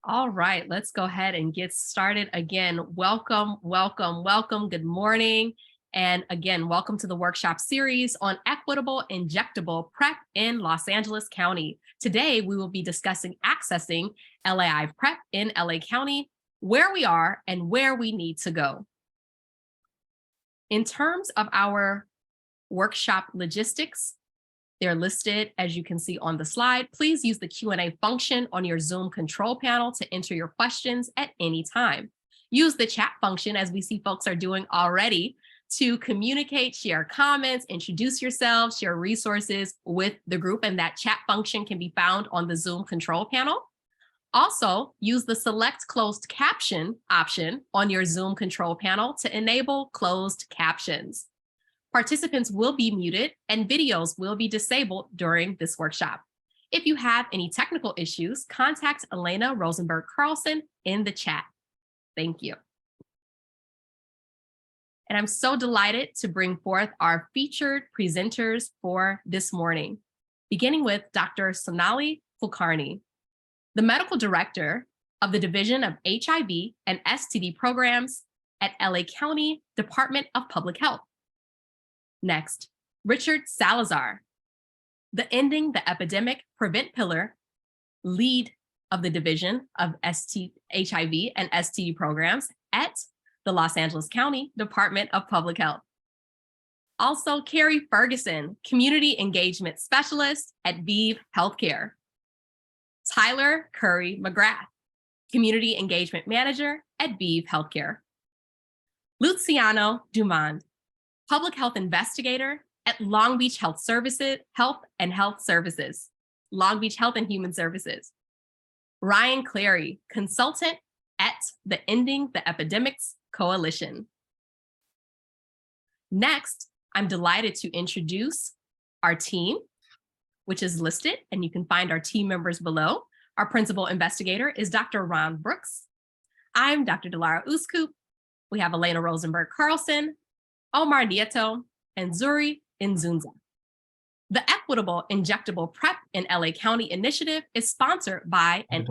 All right, let's go ahead and get started again. Welcome, welcome, welcome. Good morning. And again, welcome to the workshop series on Equitable Injectable PrEP in Los Angeles County. Today, we will be discussing accessing LAI PrEP in LA County, where we are and where we need to go. In terms of our workshop logistics, they're listed as you can see on the slide. Please use the Q&A function on your Zoom control panel to enter your questions at any time. Use the chat function, as we see folks are doing already, to communicate, share comments, introduce yourselves, share resources with the group, and that chat function can be found on the Zoom control panel. Also, use the select closed caption option on your Zoom control panel to enable closed captions. Participants will be muted and videos will be disabled during this workshop. If you have any technical issues, contact Elena Rosenberg-Carlson in the chat. Thank you. And I'm so delighted to bring forth our featured presenters for this morning, beginning with Dr. Sonali Kulkarni, the medical director of the Division of HIV and STD programs at LA County Department of Public Health. Next, Richard Salazar, the Ending the Epidemic Prevent Pillar, lead of the Division of HIV and STD programs at the Los Angeles County Department of Public Health. Also, Carrie Ferguson, Community Engagement Specialist at ViiV Healthcare. Tyler Curry McGrath, Community Engagement Manager at ViiV Healthcare. Luciano Dumond, Public Health Investigator at Long Beach Health Services, Long Beach Health and Human Services. Ryan Clary, Consultant at the Ending the Epidemics Coalition. Next, I'm delighted to introduce our team, which is listed, and you can find our team members below. Our principal investigator is Dr. Ron Brooks. I'm Dr. Delara Uskup. We have Elena Rosenberg-Carlson, Omar Nieto, and Zuri Inzunza. The Equitable Injectable PrEP in LA County initiative is sponsored by an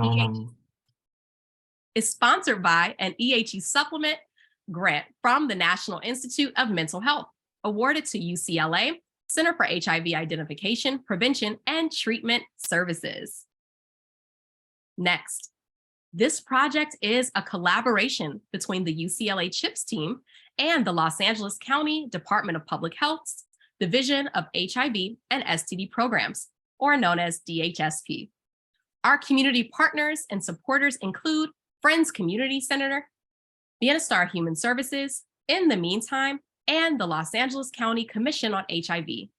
EHE supplement grant from the National Institute of Mental Health, awarded to UCLA Center for HIV Identification, Prevention, and Treatment Services. Next, this project is a collaboration between the UCLA CHIPTS team and the Los Angeles County Department of Public Health's Division of HIV and STD Programs, or known as DHSP. Our community partners and supporters include Friends Community Center, Bienestar Human Services, In the Meantime, and the Los Angeles County Commission on HIV.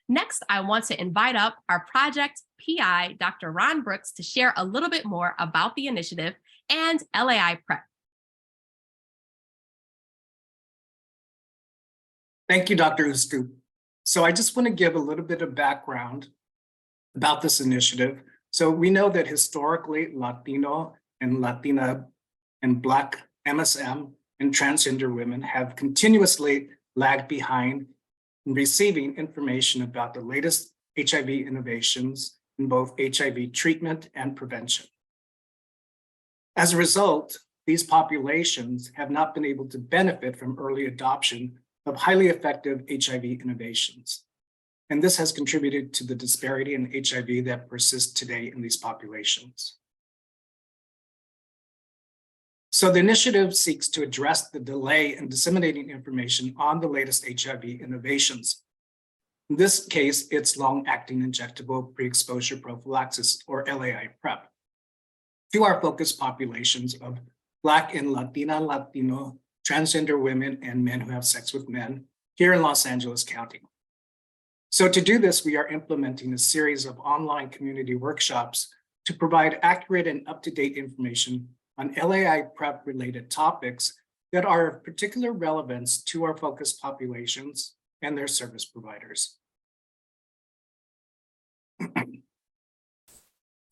Next, I want to invite up our project PI, Dr. Ron Brooks, to share a little bit more about the initiative and LAI PrEP. Thank you, Dr. Uskup. So I just want to give a little bit of background about this initiative. So we know that historically, Latino and Latina and Black MSM and transgender women have continuously lagged behind in receiving information about the latest HIV innovations in both HIV treatment and prevention. As a result, these populations have not been able to benefit from early adoption of highly effective HIV innovations. And this has contributed to the disparity in HIV that persists today in these populations. So the initiative seeks to address the delay in disseminating information on the latest HIV innovations. In this case, it's long-acting injectable pre-exposure prophylaxis, or LAI PrEP, to our focus populations of Black and Latino, transgender women, and men who have sex with men here in Los Angeles County. So to do this, we are implementing a series of online community workshops to provide accurate and up-to-date information on LAI PrEP related topics that are of particular relevance to our focus populations and their service providers.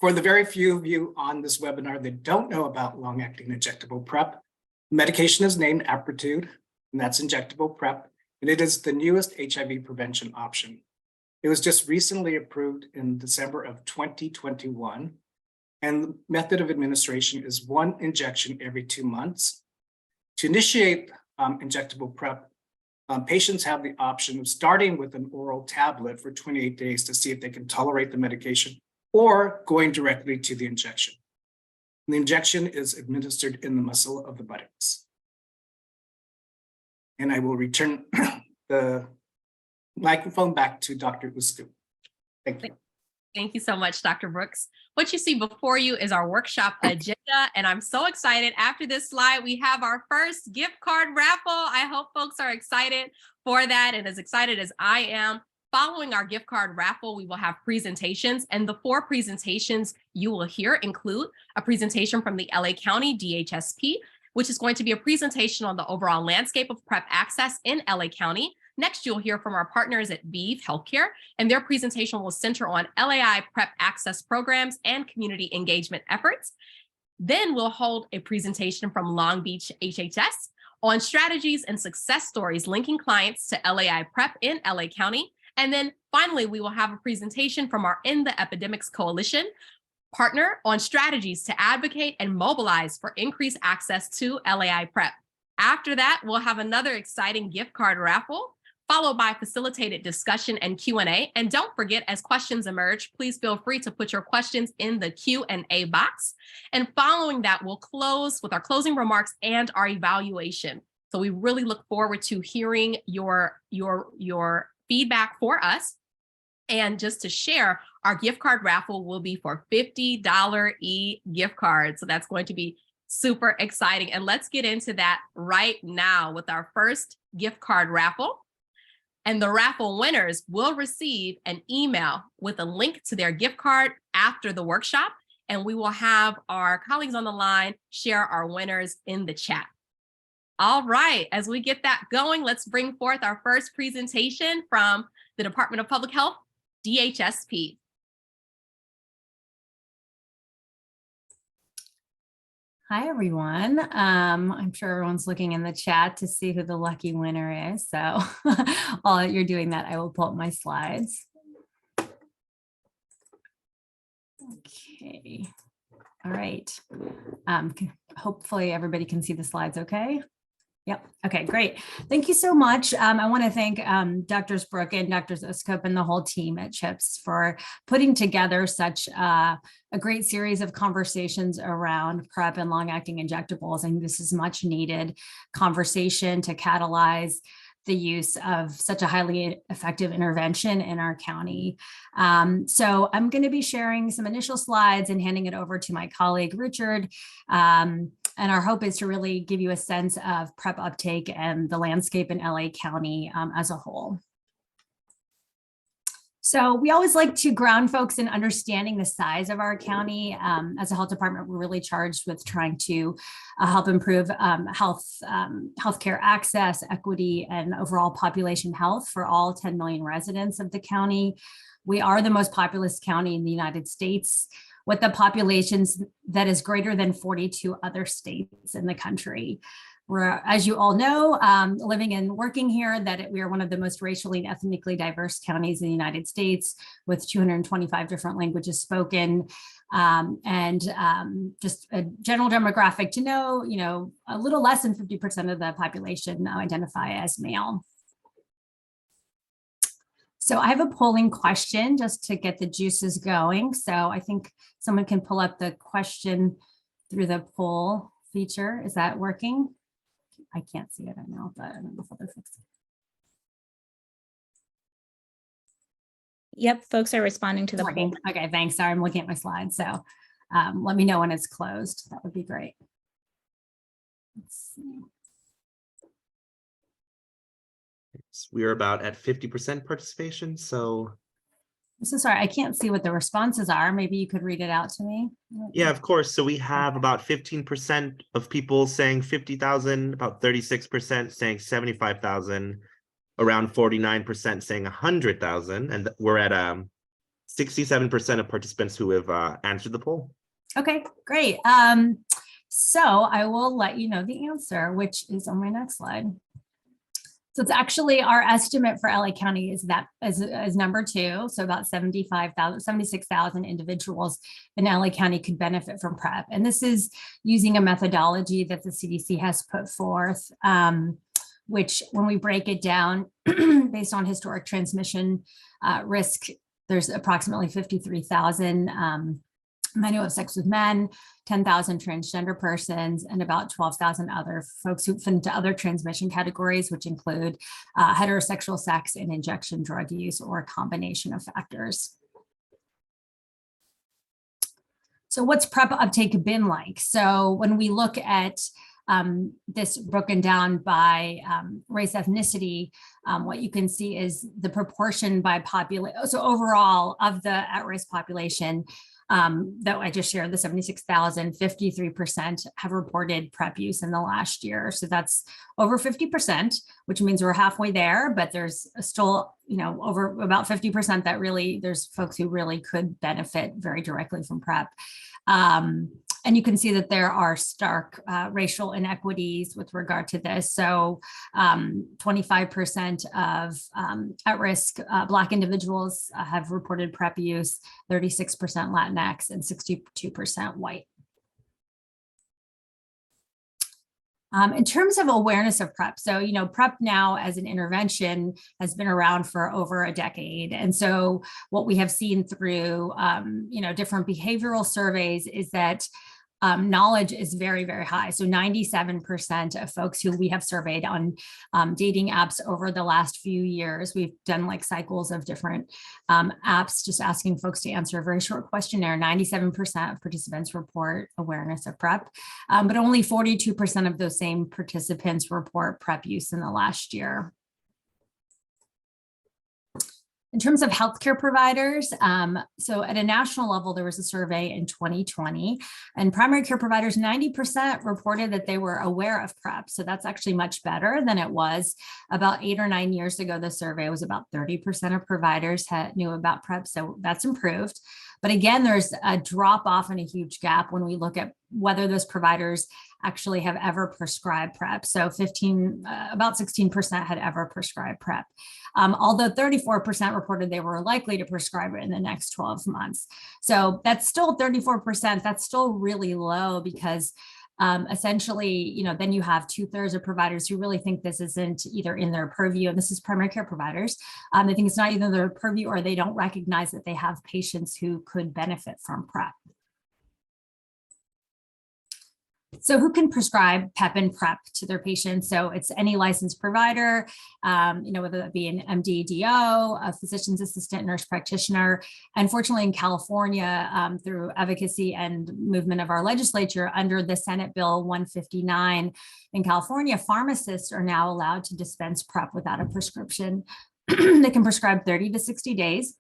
For the very few of you on this webinar that don't know about long-acting injectable PrEP, medication is named Apretude, and that's injectable PrEP, and it is the newest HIV prevention option. It was just recently approved in December of 2021, And the method of administration is 1 injection every 2 months. To initiate injectable PrEP, patients have the option of starting with an oral tablet for 28 days to see if they can tolerate the medication, or going directly to the injection. And the injection is administered in the muscle of the buttocks. And I will return the microphone back to Dr. Ustu. Thank you. Thank you so much, Dr. Brooks. What you see before you is our workshop agenda, and I'm so excited. After this slide, we have our first gift card raffle. I hope folks are excited for that and as excited as I am. Following our gift card raffle, we will have presentations, and the 4 presentations you will hear include a presentation from the LA County DHSP, which is going to be a presentation on the overall landscape of PrEP access in LA County. Next, you'll hear from our partners at ViiV Healthcare, and their presentation will center on LAI PrEP access programs and community engagement efforts. Then we'll hold a presentation from Long Beach HHS on strategies and success stories linking clients to LAI PrEP in LA County. And then finally, we will have a presentation from our In the Epidemics Coalition partner on strategies to advocate and mobilize for increased access to LAI PrEP. After that, we'll have another exciting gift card raffle, followed by facilitated discussion and Q&A. And don't forget, as questions emerge, please feel free to put your questions in the Q&A box. And following that, we'll close with our closing remarks and our evaluation. So we really look forward to hearing your feedback for us. And just to share, our gift card raffle will be for $50 e-gift cards. So that's going to be super exciting. And let's get into that right now with our first gift card raffle. And the raffle winners will receive an email with a link to their gift card after the workshop. And we will have our colleagues on the line share our winners in the chat. All right, as we get that going, let's bring forth our first presentation from the Department of Public Health, DHSP. Hi, everyone. I'm sure everyone's looking in the chat to see who the lucky winner is. So while you're doing that, I will pull up my slides. Okay. All right. Hopefully everybody can see the slides okay. Yep. Okay, great. Thank you so much. I want to thank Drs. Brooke and Drs. Uskop and the whole team at CHIPTS for putting together such a great series of conversations around PrEP and long-acting injectables. And this is much needed conversation to catalyze the use of such a highly effective intervention in our county. So I'm going to be sharing some initial slides and handing it over to my colleague, Richard. And our hope is to really give you a sense of PrEP uptake and the landscape in LA County as a whole. So we always like to ground folks in understanding the size of our county. As a health department, we're really charged with trying to help improve healthcare access, equity, and overall population health for all 10 million residents of the county. We are the most populous county in the United States, with the populations that is greater than 42 other states in the country. We're, as you all know, living and working here, that we are one of the most racially and ethnically diverse counties in the United States, with 225 different languages spoken, and just a general demographic to know, a little less than 50% of the population identify as male. So I have a polling question just to get the juices going. So I think someone can pull up the question through the poll feature. Is that working? I can't see it right now, but I don't know if other folks. Yep, folks are responding to the poll. Okay, thanks. Sorry, I'm looking at my slides. So let me know when it's closed. That would be great. Let's see. We are about at 50% participation. So sorry, I can't see what the responses are. Maybe you could read it out to me. yeah, of course. So we have about 15% of people saying 50,000, about 36% saying 75,000, around 49% saying 100,000. And we're at 67% of participants who have answered the poll. Okay, great. So I will let you know the answer, which is on my next slide. So it's actually our estimate for LA County is that as number 2. So about 76,000 individuals in LA County could benefit from PrEP. And this is using a methodology that the CDC has put forth, which when we break it down based on historic transmission risk, there's approximately 53,000 men who have sex with men, 10,000 transgender persons, and about 12,000 other folks who fit into other transmission categories, which include heterosexual sex and injection drug use or a combination of factors. So what's PrEP uptake been like? So when we look at this broken down by race, ethnicity, what you can see is the proportion by population. So overall of the at-risk population, that I just shared, the 76,000, 53% have reported PrEP use in the last year. So that's over 50%, which means we're halfway there, but there's still, over about 50% that really, there's folks who really could benefit very directly from PrEP. And you can see that there are stark racial inequities with regard to this. So 25% of at-risk Black individuals have reported PrEP use, 36% Latinx, and 62% white. In terms of awareness of PrEP, so, PrEP now as an intervention has been around for over a decade. And so what we have seen through, different behavioral surveys is that knowledge is very, very high. So 97% of folks who we have surveyed on dating apps over the last few years, we've done like cycles of different apps, just asking folks to answer a very short questionnaire. 97% of participants report awareness of PrEP, but only 42% of those same participants report PrEP use in the last year. In terms of healthcare providers, so at a national level, there was a survey in 2020, and primary care providers, 90% reported that they were aware of PrEP. So that's actually much better than it was about 8 or 9 years ago. The survey was about 30% of providers knew about PrEP, so that's improved. But again, there's a drop off and a huge gap when we look at whether those providers actually have ever prescribed PrEP. So about 16% had ever prescribed PrEP, although 34% reported they were likely to prescribe it in the next 12 months. So that's still 34%. That's still really low because essentially, then you have 2/3 of providers who really think this isn't either in their purview, and this is primary care providers. They think it's not either their purview or they don't recognize that they have patients who could benefit from PrEP. So who can prescribe PEP and PrEP to their patients? So it's any licensed provider, whether that be an MD, DO, a physician's assistant, nurse practitioner. Unfortunately, in California, through advocacy and movement of our legislature under the Senate Bill 159 in California, pharmacists are now allowed to dispense PrEP without a prescription. They can prescribe 30 to 60 days.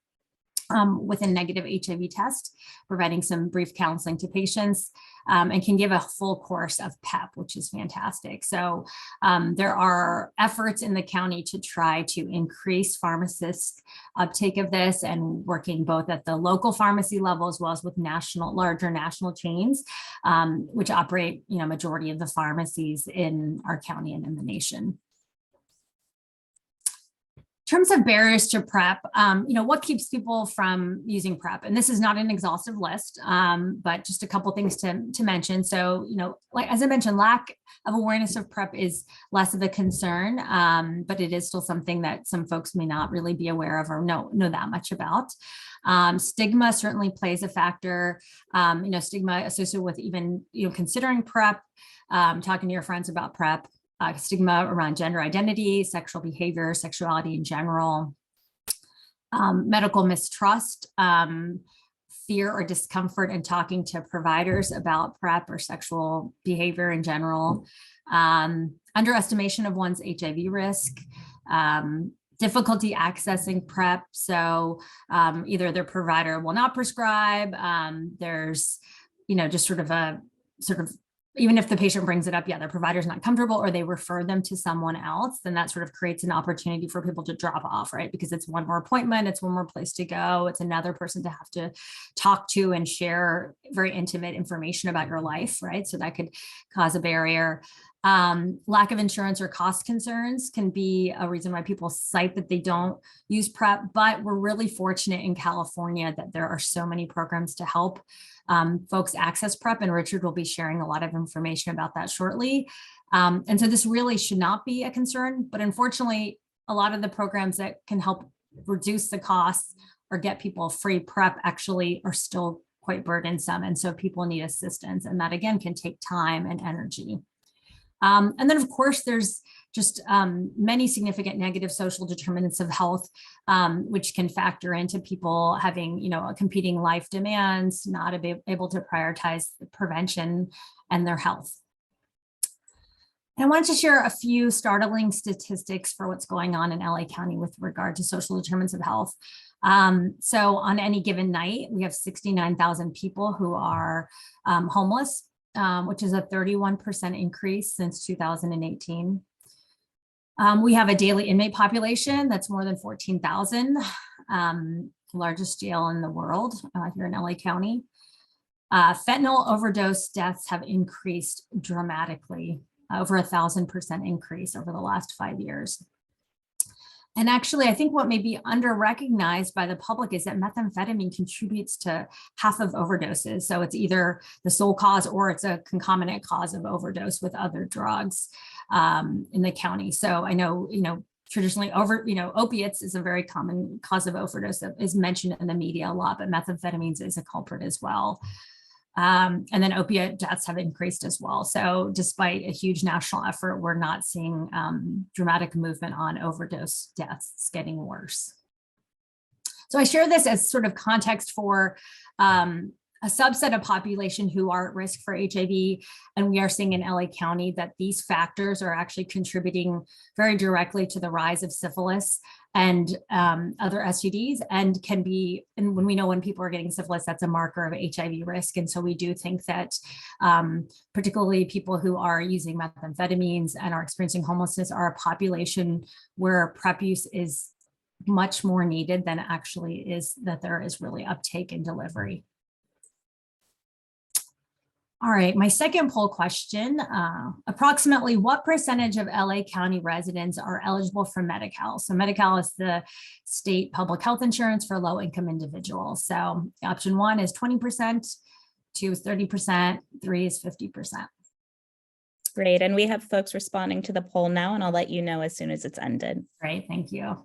With a negative HIV test, providing some brief counseling to patients, and can give a full course of PEP, which is fantastic. So there are efforts in the county to try to increase pharmacists' uptake of this, and working both at the local pharmacy level as well as with larger national chains, which operate, majority of the pharmacies in our county and in the nation. In terms of barriers to PrEP, what keeps people from using PrEP? And this is not an exhaustive list, but just a couple things to mention. So, like as I mentioned, lack of awareness of PrEP is less of a concern, but it is still something that some folks may not really be aware of or know that much about. Stigma certainly plays a factor. Stigma associated with even considering PrEP, talking to your friends about PrEP. Stigma around gender identity, sexual behavior, sexuality in general, medical mistrust, fear or discomfort in talking to providers about PrEP or sexual behavior in general, underestimation of one's HIV risk, difficulty accessing PrEP. So either their provider will not prescribe, there's, just sort of even if the patient brings it up, their provider's not comfortable, or they refer them to someone else, then that sort of creates an opportunity for people to drop off, right? Because it's one more appointment, it's one more place to go, it's another person to have to talk to and share very intimate information about your life, right? So that could cause a barrier. Lack of insurance or cost concerns can be a reason why people cite that they don't use PrEP, but we're really fortunate in California that there are so many programs to help folks access PrEP, and Richard will be sharing a lot of information about that shortly. And so this really should not be a concern, but unfortunately, a lot of the programs that can help reduce the costs or get people free PrEP actually are still quite burdensome. And so people need assistance, and that again can take time and energy. And then, of course, there's just many significant negative social determinants of health, which can factor into people having, competing life demands, not able to prioritize prevention and their health. And I wanted to share a few startling statistics for what's going on in LA County with regard to social determinants of health. So on any given night, we have 69,000 people who are homeless, which is a 31% increase since 2018. We have a daily inmate population that's more than 14,000, largest jail in the world here in LA County. Fentanyl overdose deaths have increased dramatically, over 1,000% increase over the last 5 years. And actually, I think what may be under-recognized by the public is that methamphetamine contributes to half of overdoses. So it's either the sole cause or it's a concomitant cause of overdose with other drugs in the county. So I know, traditionally opiates is a very common cause of overdose that is mentioned in the media a lot, but methamphetamines is a culprit as well. And then opiate deaths have increased as well. So despite a huge national effort, we're not seeing dramatic movement on overdose deaths. It's getting worse. So I share this as sort of context for a subset of population who are at risk for HIV. And we are seeing in LA County that these factors are actually contributing very directly to the rise of syphilis and other STDs, and can be, and when we know when people are getting syphilis, that's a marker of HIV risk. And so we do think that particularly people who are using methamphetamines and are experiencing homelessness are a population where PrEP use is much more needed than actually is that there is really uptake in delivery. All right, my second poll question, approximately what percentage of LA County residents are eligible for Medi-Cal? So Medi-Cal is the state public health insurance for low-income individuals. So option 1 is 20%, 2 is 30%, 3 is 50%. Great, and we have folks responding to the poll now, and I'll let you know as soon as it's ended. Great, thank you.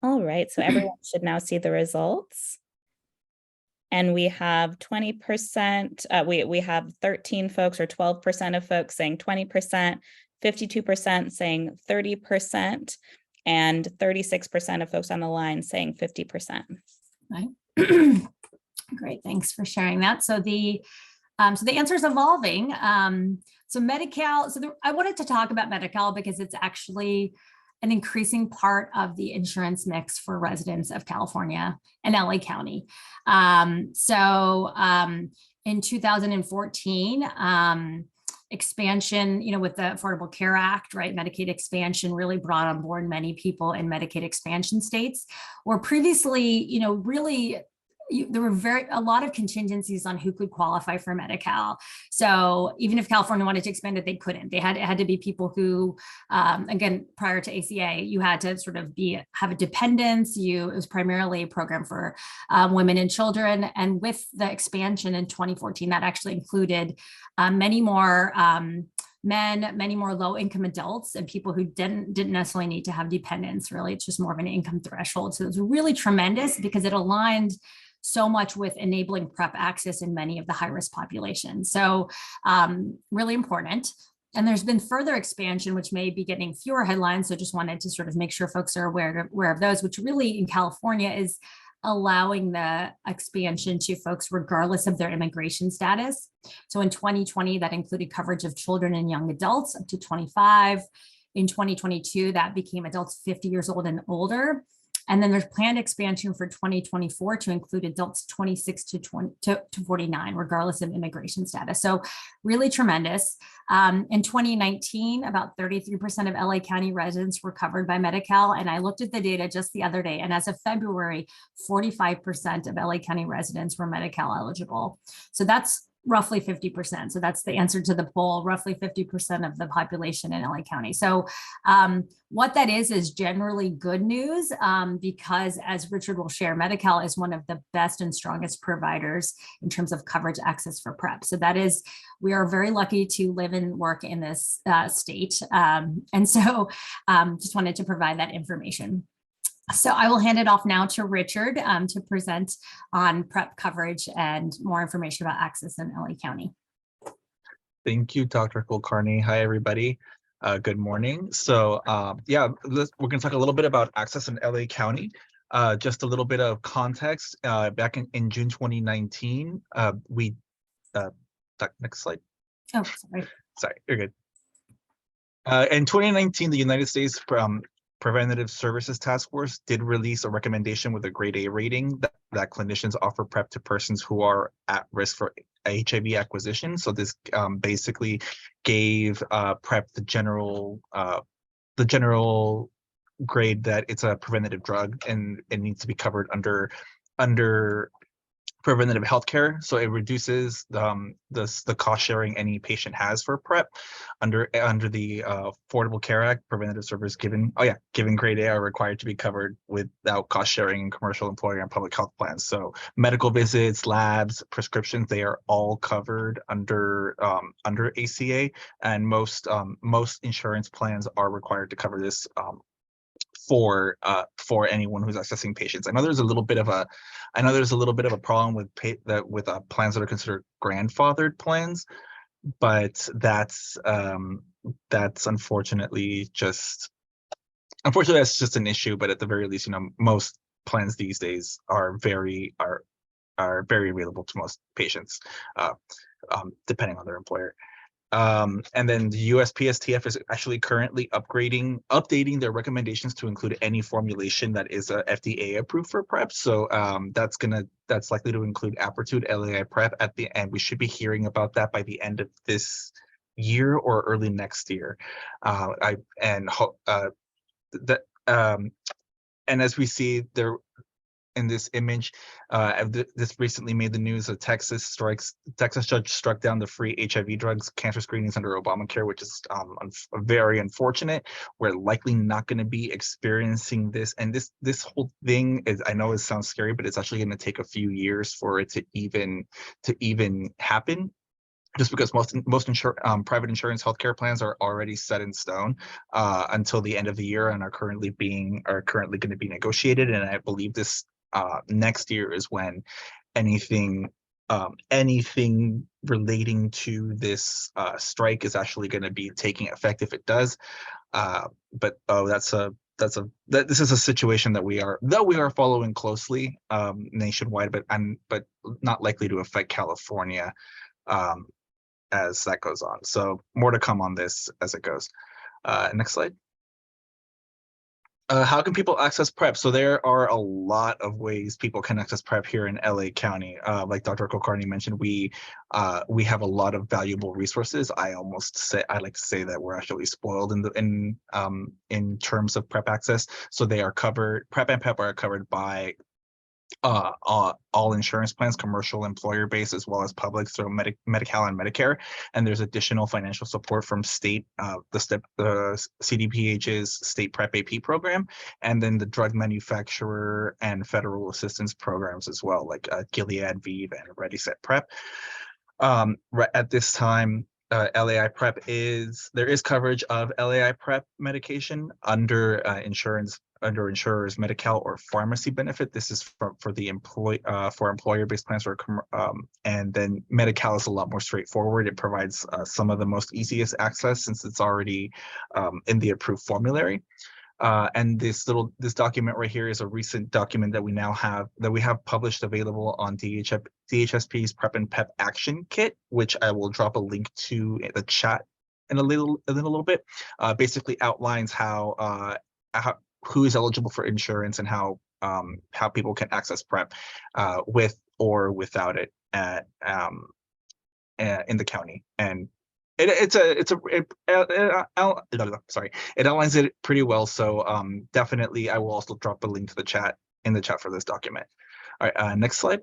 All right, so everyone should now see the results. And we have 20%, we have 13 folks or 12% of folks saying 20%, 52% saying 30%, and 36% of folks on the line saying 50%. Right. Great, thanks for sharing that. So the answer is evolving. So Medi-Cal, I wanted to talk about Medi-Cal because it's actually an increasing part of the insurance mix for residents of California and LA County. In 2014, expansion, with the Affordable Care Act, right? Medicaid expansion really brought on board many people in Medicaid expansion states, where previously, really there were a lot of contingencies on who could qualify for Medi-Cal. So even if California wanted to expand it, they couldn't. It had to be people who, again, prior to ACA, you had to sort of have a dependence. It was primarily a program for women and children. And with the expansion in 2014, that actually included many more men, many more low-income adults, and people who didn't necessarily need to have dependents. Really, it's just more of an income threshold. So it was really tremendous because it aligned so much with enabling PrEP access in many of the high-risk populations. So really important. And there's been further expansion, which may be getting fewer headlines. So just wanted to sort of make sure folks are aware of those, which really in California is allowing the expansion to folks regardless of their immigration status. So in 2020, that included coverage of children and young adults up to 25. In 2022, that became adults 50 years old and older. And then there's planned expansion for 2024 to include adults 26 to 49, regardless of immigration status. So really tremendous. In 2019, about 33% of LA County residents were covered by Medi-Cal. And I looked at the data just the other day, and as of February, 45% of LA County residents were Medi-Cal eligible. So that's roughly 50%. So that's the answer to the poll, roughly 50% of the population in LA County. So what that is generally good news, because as Richard will share, Medi-Cal is one of the best and strongest providers in terms of coverage access for PrEP. So that is, we are very lucky to live and work in this state. And so just wanted to provide that information. So I will hand it off now to Richard to present on PrEP coverage and more information about access in LA County. Thank you, Dr. Kulkarni. Hi, everybody. Good morning. So yeah, we're going to talk a little bit about access in LA County. Just a little bit of context. Back in June 2019, next slide. Oh, sorry. Sorry, you're good. In 2019, the United States Preventative Services Task Force did release a recommendation with a grade A rating that clinicians offer PrEP to persons who are at risk for HIV acquisition. So this basically gave PrEP the general grade that it's a preventative drug and it needs to be covered under preventative healthcare. So it reduces the cost sharing any patient has for PrEP under the Affordable Care Act. Preventative service given grade A are required to be covered without cost sharing in commercial, employer, and public health plans. So medical visits, labs, prescriptions, they are all covered under ACA, and most insurance plans are required to cover this for anyone who's accessing patients. I know there's a little bit of a problem with plans that are considered grandfathered plans, but that's unfortunately that's just an issue. But at the very least, most plans these days are very available to most patients, depending on their employer. And then the USPSTF is actually currently updating their recommendations to include any formulation that is FDA approved for PrEP. So that's likely to include Apretude LAI PrEP at the end. We should be hearing about that by the end of this year or early next year. And as we see there in this image, this recently made the news. Texas judge struck down the free HIV drugs cancer screenings under Obamacare, which is very unfortunate. We're likely not going to be experiencing this, and this whole thing is, I know it sounds scary, but it's actually going to take a few years for it to even happen. Just because most private insurance healthcare plans are already set in stone until the end of the year and are currently going to be negotiated, and I believe this next year is when anything relating to this strike is actually going to be taking effect if it does. But this is a situation that we are following closely nationwide, but not likely to affect California as that goes on. So more to come on this as it goes. Next slide. How can people access PrEP? So there are a lot of ways people can access PrEP here in LA County. Like Dr. Kulkarni mentioned, we have a lot of valuable resources. I like to say that we're actually spoiled in terms of PrEP access. So they are covered. PrEP and PrEP are covered by all insurance plans, commercial, employer-based, as well as public through Medi-Cal and Medicare. And there's additional financial support from state, the CDPH's state PrEP AP program, and then the drug manufacturer and federal assistance programs as well, like Gilead, ViiV, and Ready Set PrEP. Right at this time, LAI PrEP there is coverage of LAI PrEP medication under insurers Medi-Cal or pharmacy benefit. This is for the employer-based plans, and then Medi-Cal is a lot more straightforward. It provides some of the most easiest access since it's already in the approved formulary. And this document right here is a recent document that we have published available on DHSP's PrEP and PEP Action Kit, which I will drop a link to in the chat in a little bit. Basically outlines how who is eligible for insurance and how people can access PrEP with or without it in the county. And it outlines it pretty well. So definitely, I will also drop a link to the chat for this document. All right, next slide.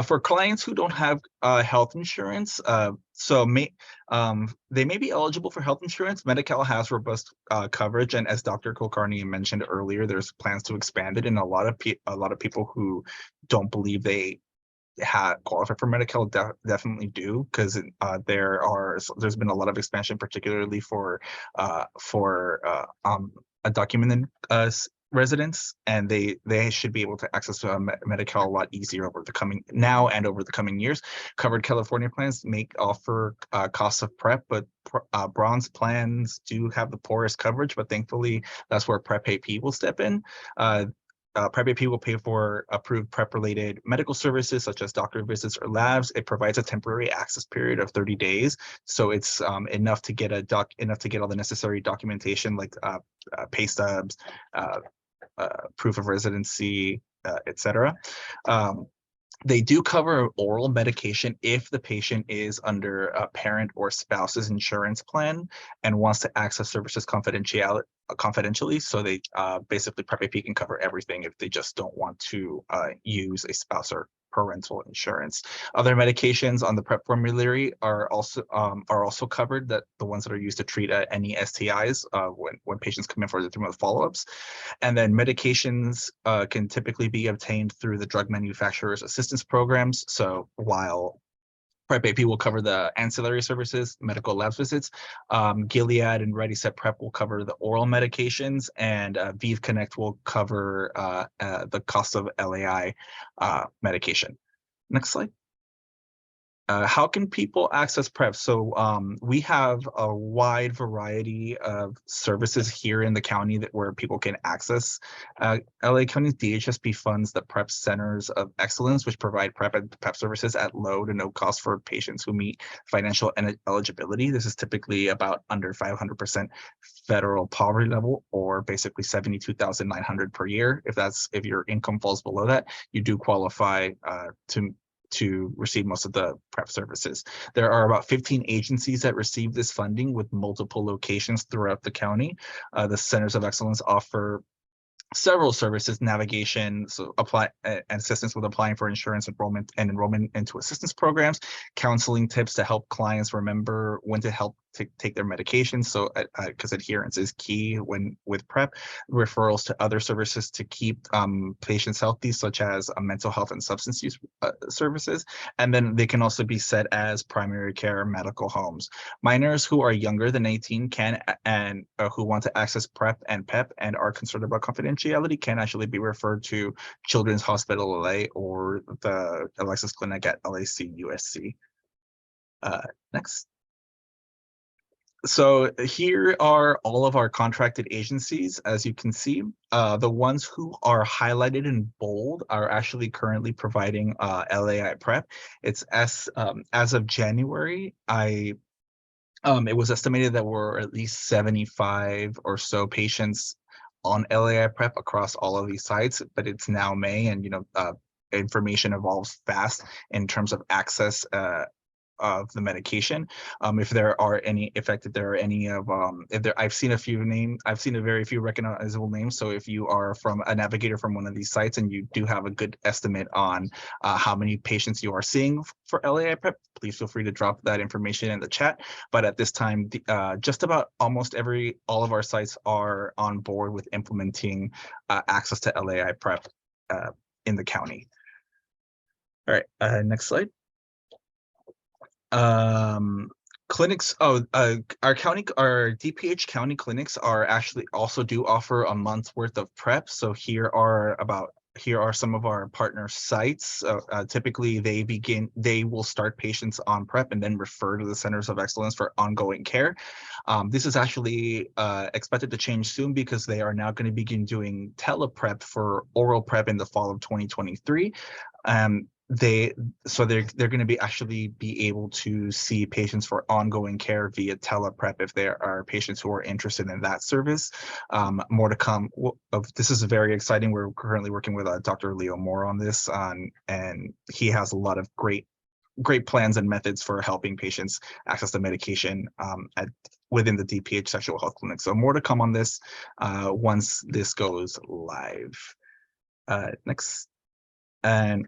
For clients who don't have health insurance, they may be eligible for health insurance. Medi-Cal has robust coverage, and as Dr. Kulkarni mentioned earlier, there's plans to expand it. And a lot of people who don't believe they qualify for Medi-Cal definitely do, because there's been a lot of expansion, particularly for undocumented residents, and they should be able to access Medi-Cal a lot easier over the coming years. Covered California plans may offer costs of PrEP, but bronze plans do have the poorest coverage, but thankfully that's where PrEP AP will step in. PrEP AP will pay for approved PrEP-related medical services such as doctor visits or labs. It provides a temporary access period of 30 days, so it's enough to get all the necessary documentation like pay stubs, proof of residency, etc. They do cover oral medication if the patient is under a parent or spouse's insurance plan and wants to access services confidentially. So they basically PrEP AP can cover everything if they just don't want to use a spouse or parental insurance. Other medications on the PrEP formulary are also covered, that the ones that are used to treat any STIs when patients come in for the 3-month follow-ups. And then medications can typically be obtained through the drug manufacturer's assistance programs. So while PrEP AP will cover the ancillary services, medical labs visits, Gilead and Ready Set PrEP will cover the oral medications, and Vive Connect will cover the cost of LAI medication. Next slide. How can people access PrEP? So we have a wide variety of services here in the county where people can access. LA County's DHSP funds the PrEP Centers of Excellence, which provide PrEP and PrEP services at low to no cost for patients who meet financial eligibility. This is typically about under 500% federal poverty level, or basically $72,900 per year. If your income falls below that, you do qualify to receive most of the PrEP services. There are about 15 agencies that receive this funding with multiple locations throughout the county. The Centers of Excellence offer several services: navigation, so apply and assistance with applying for insurance enrollment into assistance programs, counseling tips to help clients remember when to take their medications, so because adherence is key with PrEP, referrals to other services to keep patients healthy, such as mental health and substance use services, and then they can also be set as primary care medical homes. Minors who are younger than 18 can and who want to access PrEP and PEP and are concerned about confidentiality can actually be referred to Children's Hospital LA or the Alexis Clinic at LAC USC. Next. So here are all of our contracted agencies. As you can see, the ones who are highlighted in bold are actually currently providing LAI PrEP. It's as of January, it was estimated that we're at least 75 or so patients on LAI PrEP across all of these sites, but it's now May, and information evolves fast in terms of access of the medication. I've seen a very few recognizable names. So if you are from a navigator from one of these sites and you do have a good estimate on how many patients you are seeing for LAI PrEP, please feel free to drop that information in the chat. But at this time, just about all of our sites are on board with implementing access to LAI PrEP in the county. All right, next slide. Clinics, our DPH county clinics are actually also do offer a month's worth of PrEP. So here are some of our partner sites. Typically they will start patients on PrEP and then refer to the Centers of Excellence for ongoing care. This is actually expected to change soon, because they are now going to begin doing teleprep for oral PrEP in the fall of 2023. they're going to be actually be able to see patients for ongoing care via teleprep if there are patients who are interested in that service. More to come. This is very exciting. We're currently working with Dr. Leo Moore on this, and he has a lot of great plans and methods for helping patients access the medication within the DPH sexual health clinic. So more to come on this once this goes live. Next. And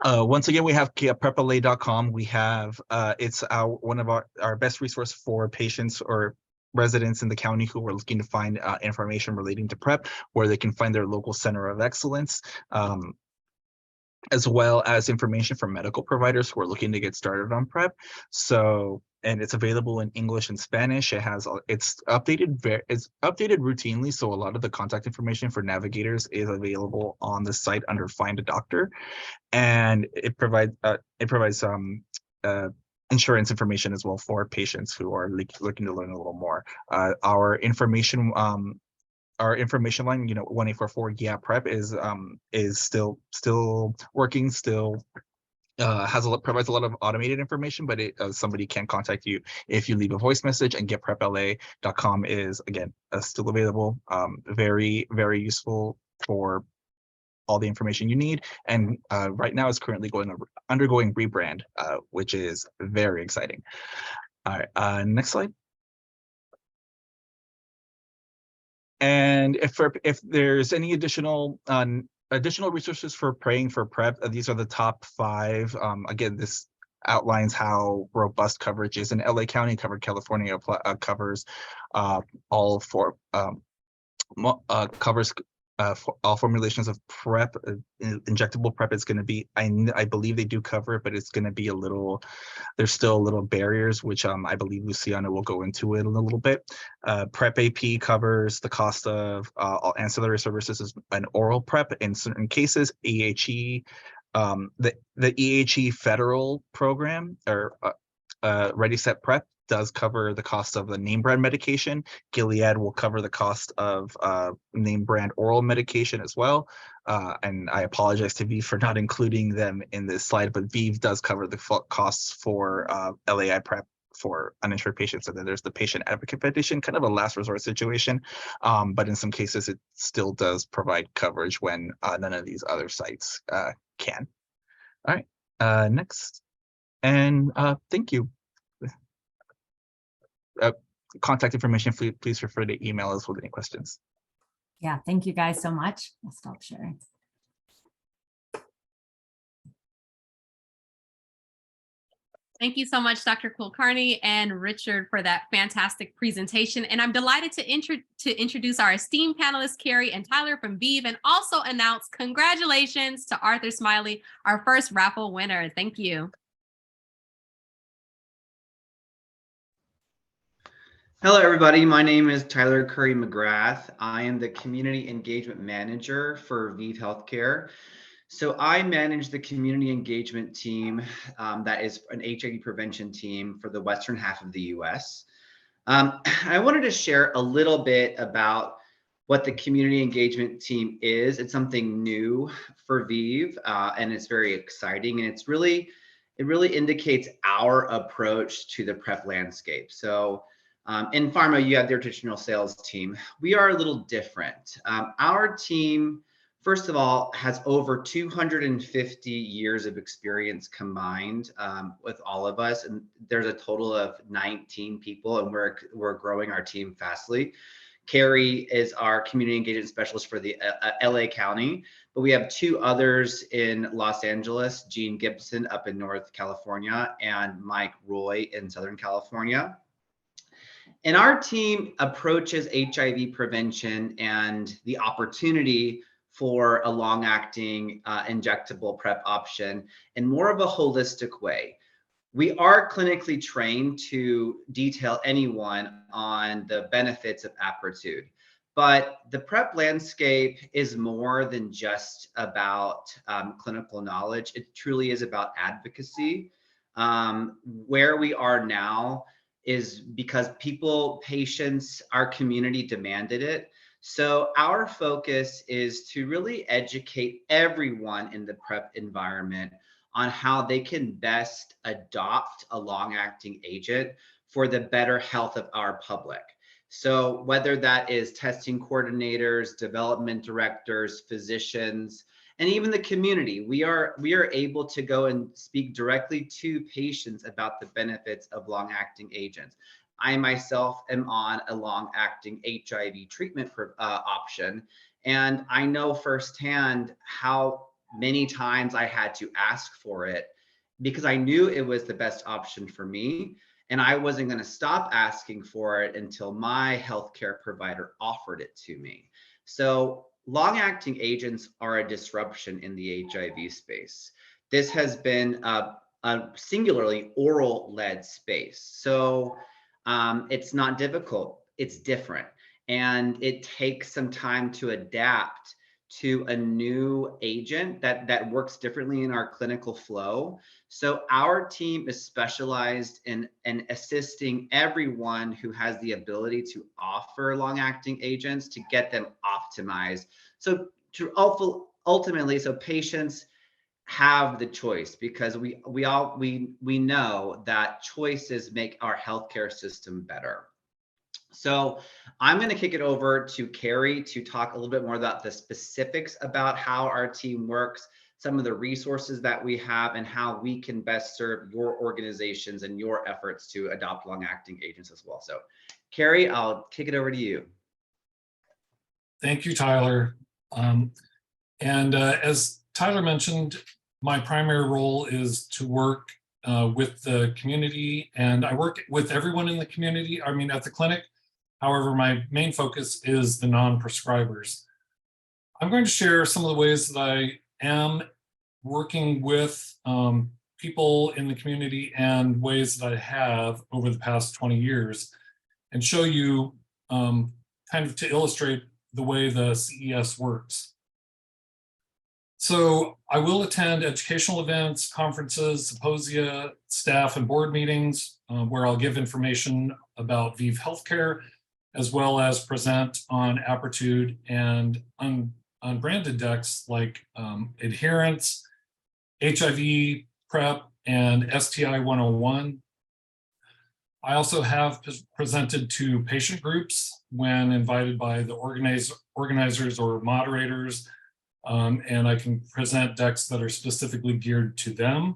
once again, we have PrepLA.com. We have it's one of our best resource for patients or residents in the county who are looking to find information relating to PrEP, where they can find their local center of excellence, as well as information from medical providers who are looking to get started on PrEP. So, and it's available in English and Spanish. It's updated routinely. So a lot of the contact information for navigators is available on the site under Find a Doctor, and it provides insurance information as well for patients who are looking to learn a little more. Our information line, 1-844 GEA PrEP is still working, provides a lot of automated information, but somebody can contact you if you leave a voice message. And getprepla.com is again still available. Very, very useful for all the information you need, and right now is currently undergoing rebrand, which is very exciting. All right, next slide. And if there's any additional resources for praying for PrEP, these are the top 5. Again, this outlines how robust coverage is in LA County. California covers all all formulations of PrEP. Injectable PrEP is going to be, I believe they do cover it, but it's going to be there's still a little barriers, which I believe Luciana will go into it in a little bit. PrEP AP covers the cost of all ancillary services and oral PrEP in certain cases. EHE, the EHE federal program, or Ready Set PrEP, does cover the cost of the name brand medication. Gilead will cover the cost of name brand oral medication as well. And I apologize to Vive for not including them in this slide, but Vive does cover the costs for LAI PrEP for uninsured patients. And then there's the Patient Advocate Foundation, kind of a last resort situation. But in some cases, it still does provide coverage when none of these other sites can. All right, next. And thank you. Contact information, please refer to email us with any questions. Yeah, thank you guys so much. I'll stop sharing. Thank you so much, Dr. Kulkarni and Richard, for that fantastic presentation. And I'm delighted to introduce our esteemed panelists, Carrie and Tyler from Vive, and also announce congratulations to Arthur Smiley, our first raffle winner. Thank you. Hello, everybody. My name is Tyler Curry McGrath. I am the Community Engagement Manager for Vive Healthcare. So I manage the community engagement team that is an HIV prevention team for the western half of the US. I wanted to share a little bit about what the community engagement team is. It's something new for Vive, and it's very exciting, and it really indicates our approach to the PrEP landscape. So in pharma, you have their traditional sales team. We are a little different. Our team, first of all, has over 250 years of experience combined with all of us, and there's a total of 19 people, and we're growing our team fastly. Carrie is our community engagement specialist for the LA County, but we have 2 others in Los Angeles, Gene Gibson up in North California, and Mike Roy in Southern California. And our team approaches HIV prevention and the opportunity for a long-acting injectable PrEP option in more of a holistic way. We are clinically trained to detail anyone on the benefits of Apretude, but the PrEP landscape is more than just about clinical knowledge. It truly is about advocacy. Where we are now is because patients, our community demanded it. So our focus is to really educate everyone in the PrEP environment on how they can best adopt a long-acting agent for the better health of our public. So whether that is testing coordinators, development directors, physicians, and even the community, we are able to go and speak directly to patients about the benefits of long-acting agents. I myself am on a long-acting HIV treatment option, and I know firsthand how many times I had to ask for it because I knew it was the best option for me, and I wasn't going to stop asking for it until my healthcare provider offered it to me. So long-acting agents are a disruption in the HIV space. This has been a singularly oral-led space. So it's not difficult, it's different. And it takes some time to adapt to a new agent that works differently in our clinical flow. So our team is specialized in assisting everyone who has the ability to offer long-acting agents to get them optimized. So to ultimately, so patients have the choice, because we know that choices make our healthcare system better. So I'm going to kick it over to Carrie to talk a little bit more about the specifics about how our team works, some of the resources that we have, and how we can best serve your organizations and your efforts to adopt long-acting agents as well. So Carrie, I'll kick it over to you. Thank you, Tyler. As Tyler mentioned, my primary role is to work with the community, and I work with everyone in the community, I mean, at the clinic. However, my main focus is the non-prescribers. I'm going to share some of the ways that I am working with people in the community and ways that I have over the past 20 years, and show you kind of to illustrate the way the CES works. So I will attend educational events, conferences, symposia, staff and board meetings where I'll give information about ViiV Healthcare, as well as present on Apretude and unbranded decks like adherence, HIV, PrEP, and STI 101. I also have presented to patient groups when invited by the organizers or moderators, and I can present decks that are specifically geared to them.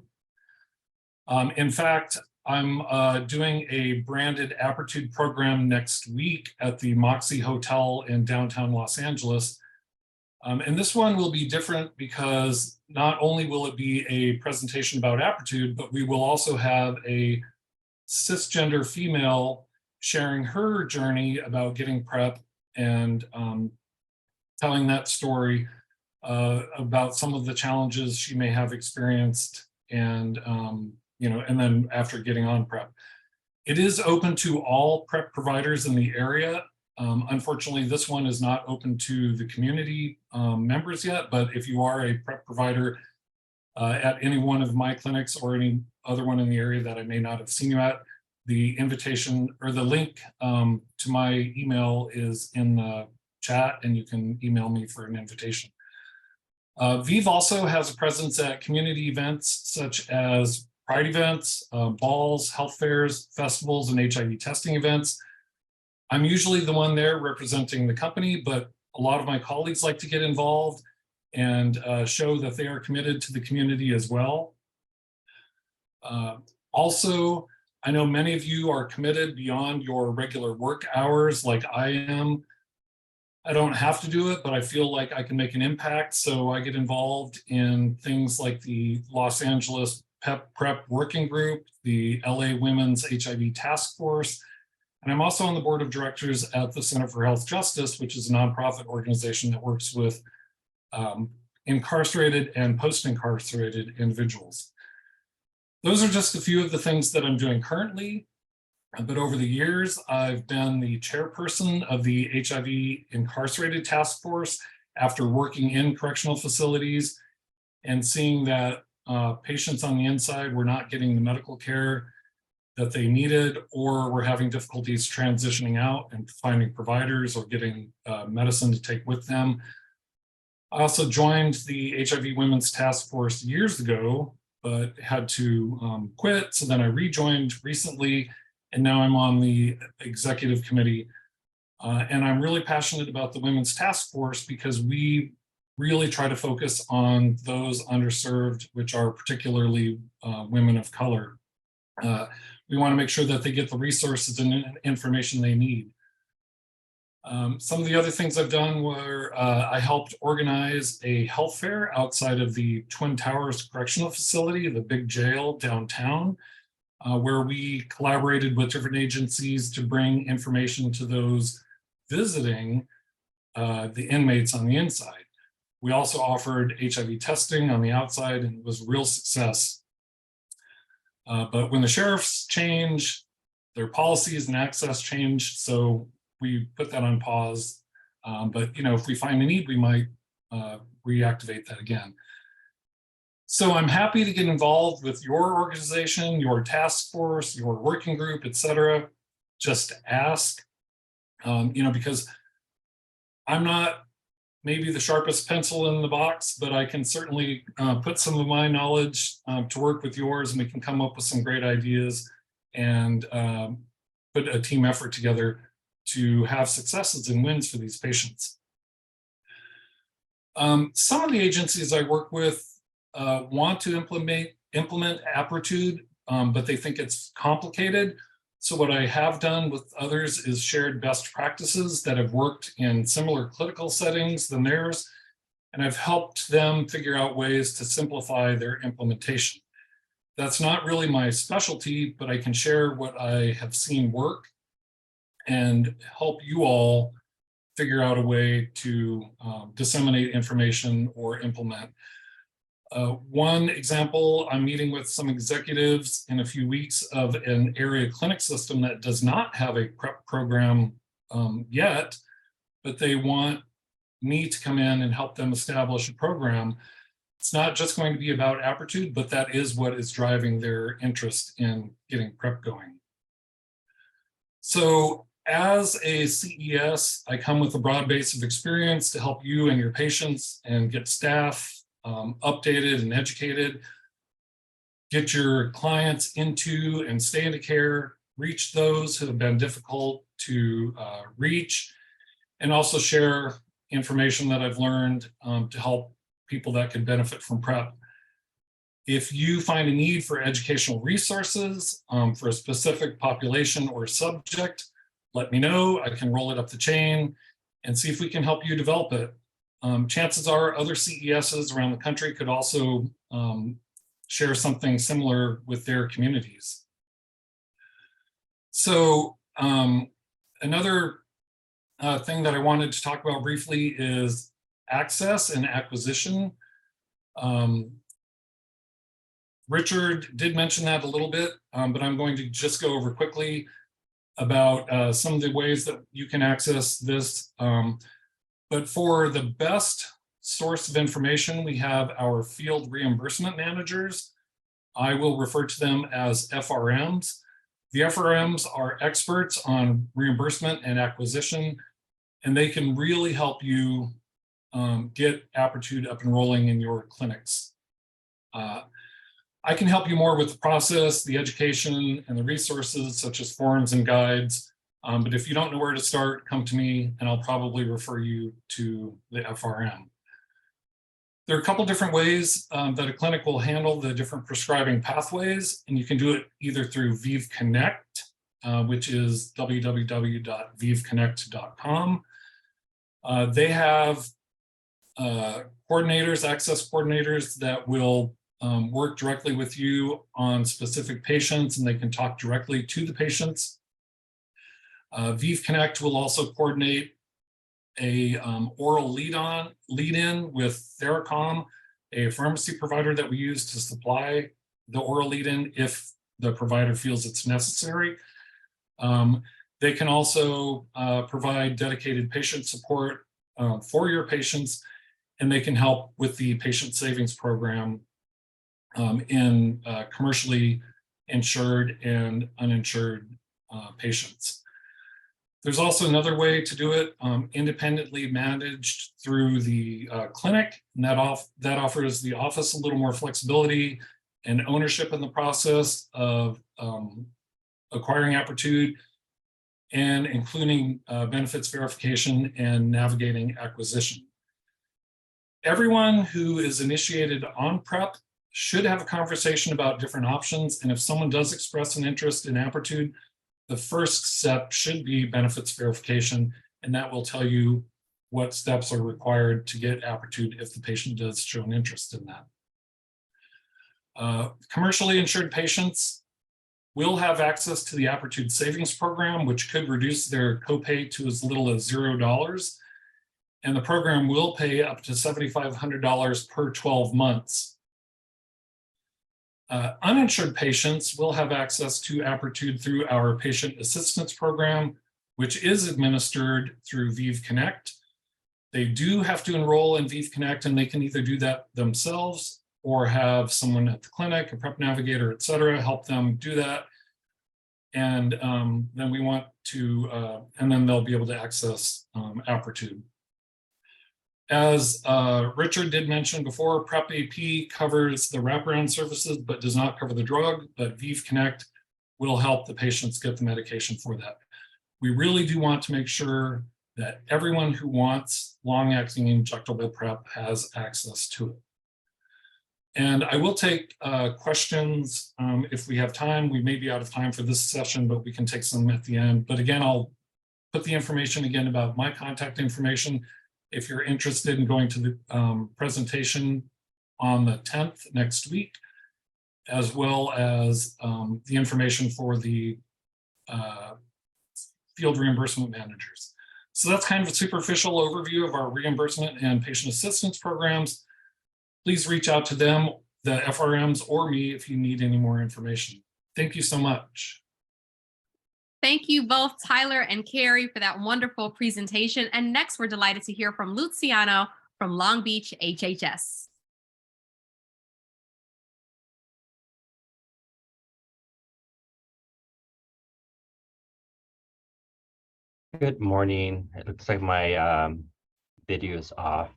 In fact, I'm doing a branded Apretude program next week at the Moxie Hotel in downtown Los Angeles. And this one will be different because not only will it be a presentation about Apretude, but we will also have a cisgender female sharing her journey about getting PrEP and telling that story about some of the challenges she may have experienced, and and then after getting on PrEP. It is open to all PrEP providers in the area. Unfortunately, this one is not open to the community members yet, but if you are a PrEP provider at any one of my clinics or any other one in the area that I may not have seen you at, the invitation or the link to my email is in the chat, and you can email me for an invitation. ViiV also has a presence at community events such as Pride events, balls, health fairs, festivals, and HIV testing events. I'm usually the one there representing the company, but a lot of my colleagues like to get involved and show that they are committed to the community as well. Also, I know many of you are committed beyond your regular work hours like I am. I don't have to do it, but I feel like I can make an impact. So I get involved in things like the Los Angeles PrEP Working Group, the LA Women's HIV Task Force, and I'm also on the board of directors at the Center for Health Justice, which is a nonprofit organization that works with incarcerated and post-incarcerated individuals. Those are just a few of the things that I'm doing currently. But over the years, I've been the chairperson of the HIV Incarcerated Task Force after working in correctional facilities and seeing that patients on the inside were not getting the medical care that they needed or were having difficulties transitioning out and finding providers or getting medicine to take with them. I also joined the HIV Women's Task Force years ago, but had to quit. So then I rejoined recently, and now I'm on the executive committee. And I'm really passionate about the Women's Task Force because we really try to focus on those underserved, which are particularly women of color. We want to make sure that they get the resources and information they need. Some of the other things I've done were I helped organize a health fair outside of the Twin Towers Correctional Facility, the big jail downtown, where we collaborated with different agencies to bring information to those visiting the inmates on the inside. We also offered HIV testing on the outside, and it was a real success. But when the sheriffs change, their policies and access change, so we put that on pause. But if we find a need, we might reactivate that again. So I'm happy to get involved with your organization, your task force, your working group, etc. Just ask, because I'm not maybe the sharpest pencil in the box, but I can certainly put some of my knowledge to work with yours, and we can come up with some great ideas and put a team effort together to have successes and wins for these patients. Some of the agencies I work with want to implement Aptitude, but they think it's complicated. So what I have done with others is shared best practices that have worked in similar clinical settings than theirs, and I've helped them figure out ways to simplify their implementation. That's not really my specialty, but I can share what I have seen work and help you all figure out a way to disseminate information or implement. One example, I'm meeting with some executives in a few weeks of an area clinic system that does not have a PrEP program yet, but they want me to come in and help them establish a program. It's not just going to be about Aptitude, but that is what is driving their interest in getting PrEP going. So as a CES, I come with a broad base of experience to help you and your patients and get staff updated and educated, get your clients into and stay into care, reach those who have been difficult to reach, and also share information that I've learned to help people that could benefit from PrEP. If you find a need for educational resources for a specific population or subject, let me know. I can roll it up the chain and see if we can help you develop it. Chances are other CESs around the country could also share something similar with their communities. So another thing that I wanted to talk about briefly is access and acquisition. Richard did mention that a little bit, but I'm going to just go over quickly about some of the ways that you can access this. But for the best source of information, we have our field reimbursement managers. I will refer to them as FRMs. The FRMs are experts on reimbursement and acquisition, and they can really help you get Aptitude up and rolling in your clinics. I can help you more with the process, the education, and the resources such as forums and guides. But if you don't know where to start, come to me and I'll probably refer you to the FRM. There are a couple different ways that a clinic will handle the different prescribing pathways, and you can do it either through ViV Connect, which is www.vivconnect.com. They have coordinators, access coordinators that will work directly with you on specific patients, and they can talk directly to the patients. ViV Connect will also coordinate a oral lead-in with Theracom, a pharmacy provider that we use to supply the oral lead-in if the provider feels it's necessary. They can also provide dedicated patient support for your patients, and they can help with the patient savings program in commercially insured and uninsured patients. There's also another way to do it, independently managed through the clinic, and that offers the office a little more flexibility and ownership in the process of acquiring Aptitude, and including benefits verification and navigating acquisition. Everyone who is initiated on PrEP should have a conversation about different options, and if someone does express an interest in Aptitude, the first step should be benefits verification, and that will tell you what steps are required to get Aptitude if the patient does show an interest in that. Commercially insured patients will have access to the Aptitude Savings Program, which could reduce their copay to as little as $0. And the program will pay up to $7,500 per 12 months. Uninsured patients will have access to Aptitude through our Patient Assistance Program, which is administered through ViV Connect. They do have to enroll in ViV Connect, and they can either do that themselves or have someone at the clinic, a PrEP navigator, et cetera, help them do that. And then we want to, and then they'll be able to access Aptitude. As Richard did mention before, PrEP AP covers the wraparound services, but does not cover the drug, but ViV Connect will help the patients get the medication for that. We really do want to make sure that everyone who wants long-acting injectable PrEP has access to it. And I will take questions if we have time. We may be out of time for this session, but we can take some at the end. But again, I'll put the information again about my contact information if you're interested in going to the presentation on the 10th next week, as well as the information for the field reimbursement managers. So that's kind of a superficial overview of our reimbursement and patient assistance programs. Please reach out to them, the FRMs, or me if you need any more information. Thank you so much. Thank you both, Tyler and Carrie, for that wonderful presentation. And next, we're delighted to hear from Luciano from Long Beach HHS. Good morning. It looks like my video is off.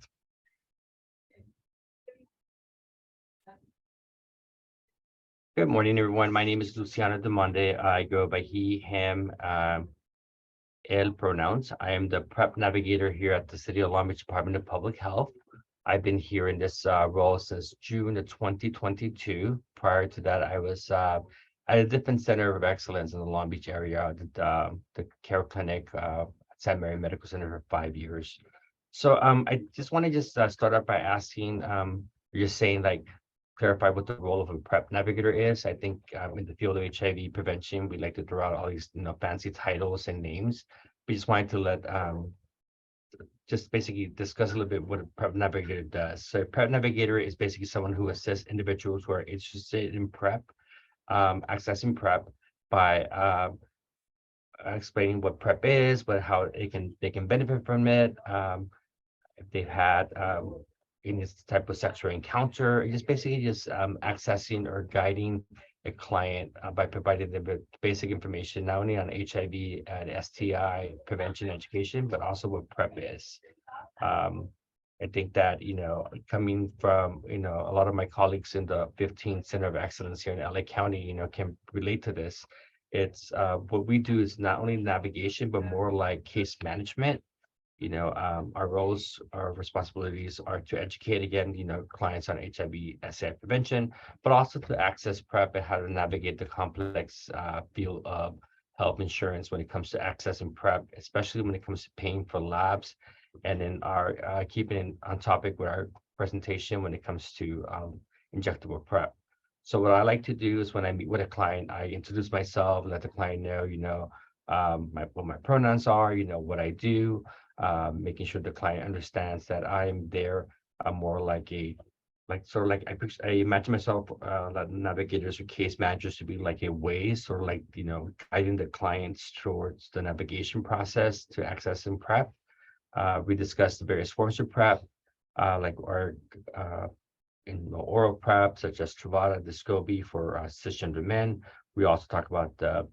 Good morning, everyone. My name is Luciano Demonde. I go by he, him, él pronouns. I am the PrEP navigator here at the City of Long Beach Department of Public Health. I've been here in this role since June of 2022. Prior to that, I was at a different center of excellence in the Long Beach area, the Care Clinic at St. Mary Medical Center for 5 years. So I just want to start out by asking, you're saying like, clarify what the role of a PrEP navigator is. I think in the field of HIV prevention, we like to throw out all these fancy titles and names. We just wanted to let just basically discuss a little bit what a PrEP navigator does. So a PrEP navigator is basically someone who assists individuals who are interested in PrEP, accessing PrEP by explaining what PrEP is, how they can benefit from it, if they've had in this type of sexual encounter, just basically accessing or guiding a client by providing them with basic information, not only on HIV and STI prevention education, but also what PrEP is. I think that, coming from, a lot of my colleagues in the 15th Center of Excellence here in LA County, can relate to this. It's what we do is not only navigation, but more like case management. Our roles, our responsibilities are to educate, again, clients on HIV, STI prevention, but also to access PrEP and how to navigate the complex field of health insurance when it comes to accessing PrEP, especially when it comes to paying for labs. And then our keeping on topic with our presentation when it comes to injectable PrEP. So what I like to do is when I meet with a client, I introduce myself, let the client know, what my pronouns are, what I do, making sure the client understands that I'm there. I'm more like I imagine myself, navigators or case managers to be like a way, guiding the clients towards the navigation process to accessing PrEP. We discussed the various forms of PrEP, like our oral PrEP, such as Truvada, Descovy for cisgender men. We also talk about the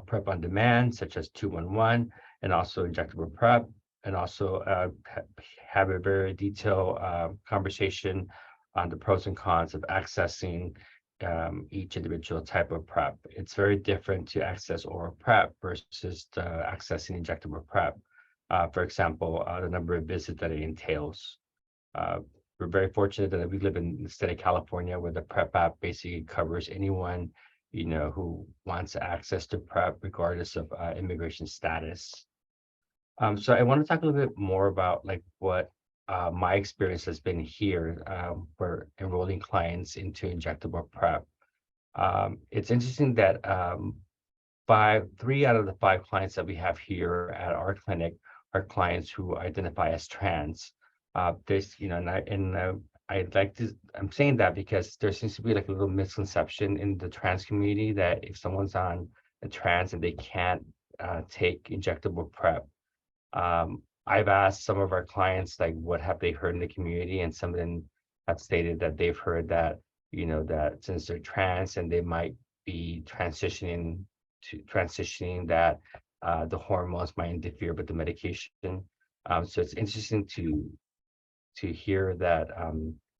PrEP on demand, such as 211, and also injectable PrEP, and also have a very detailed conversation on the pros and cons of accessing each individual type of PrEP. It's very different to access oral PrEP versus accessing injectable PrEP. For example, the number of visits that it entails. We're very fortunate that we live in the state of California, where the PrEP app basically covers anyone, you know, who wants access to PrEP regardless of immigration status. So I want to talk a little bit more about like what my experience has been here for enrolling clients into injectable PrEP. It's interesting that 3 out of the 5 clients that we have here at our clinic are clients who identify as trans. There's, you know, I'd like to, I'm saying that because there seems to be like a little misconception in the trans community that if someone's on a trans and they can't take injectable PrEP. I've asked some of our clients, like, what have they heard in the community? And some of them have stated that they've heard that, you know, that since they're trans and they might be transitioning that the hormones might interfere with the medication. So it's interesting to hear that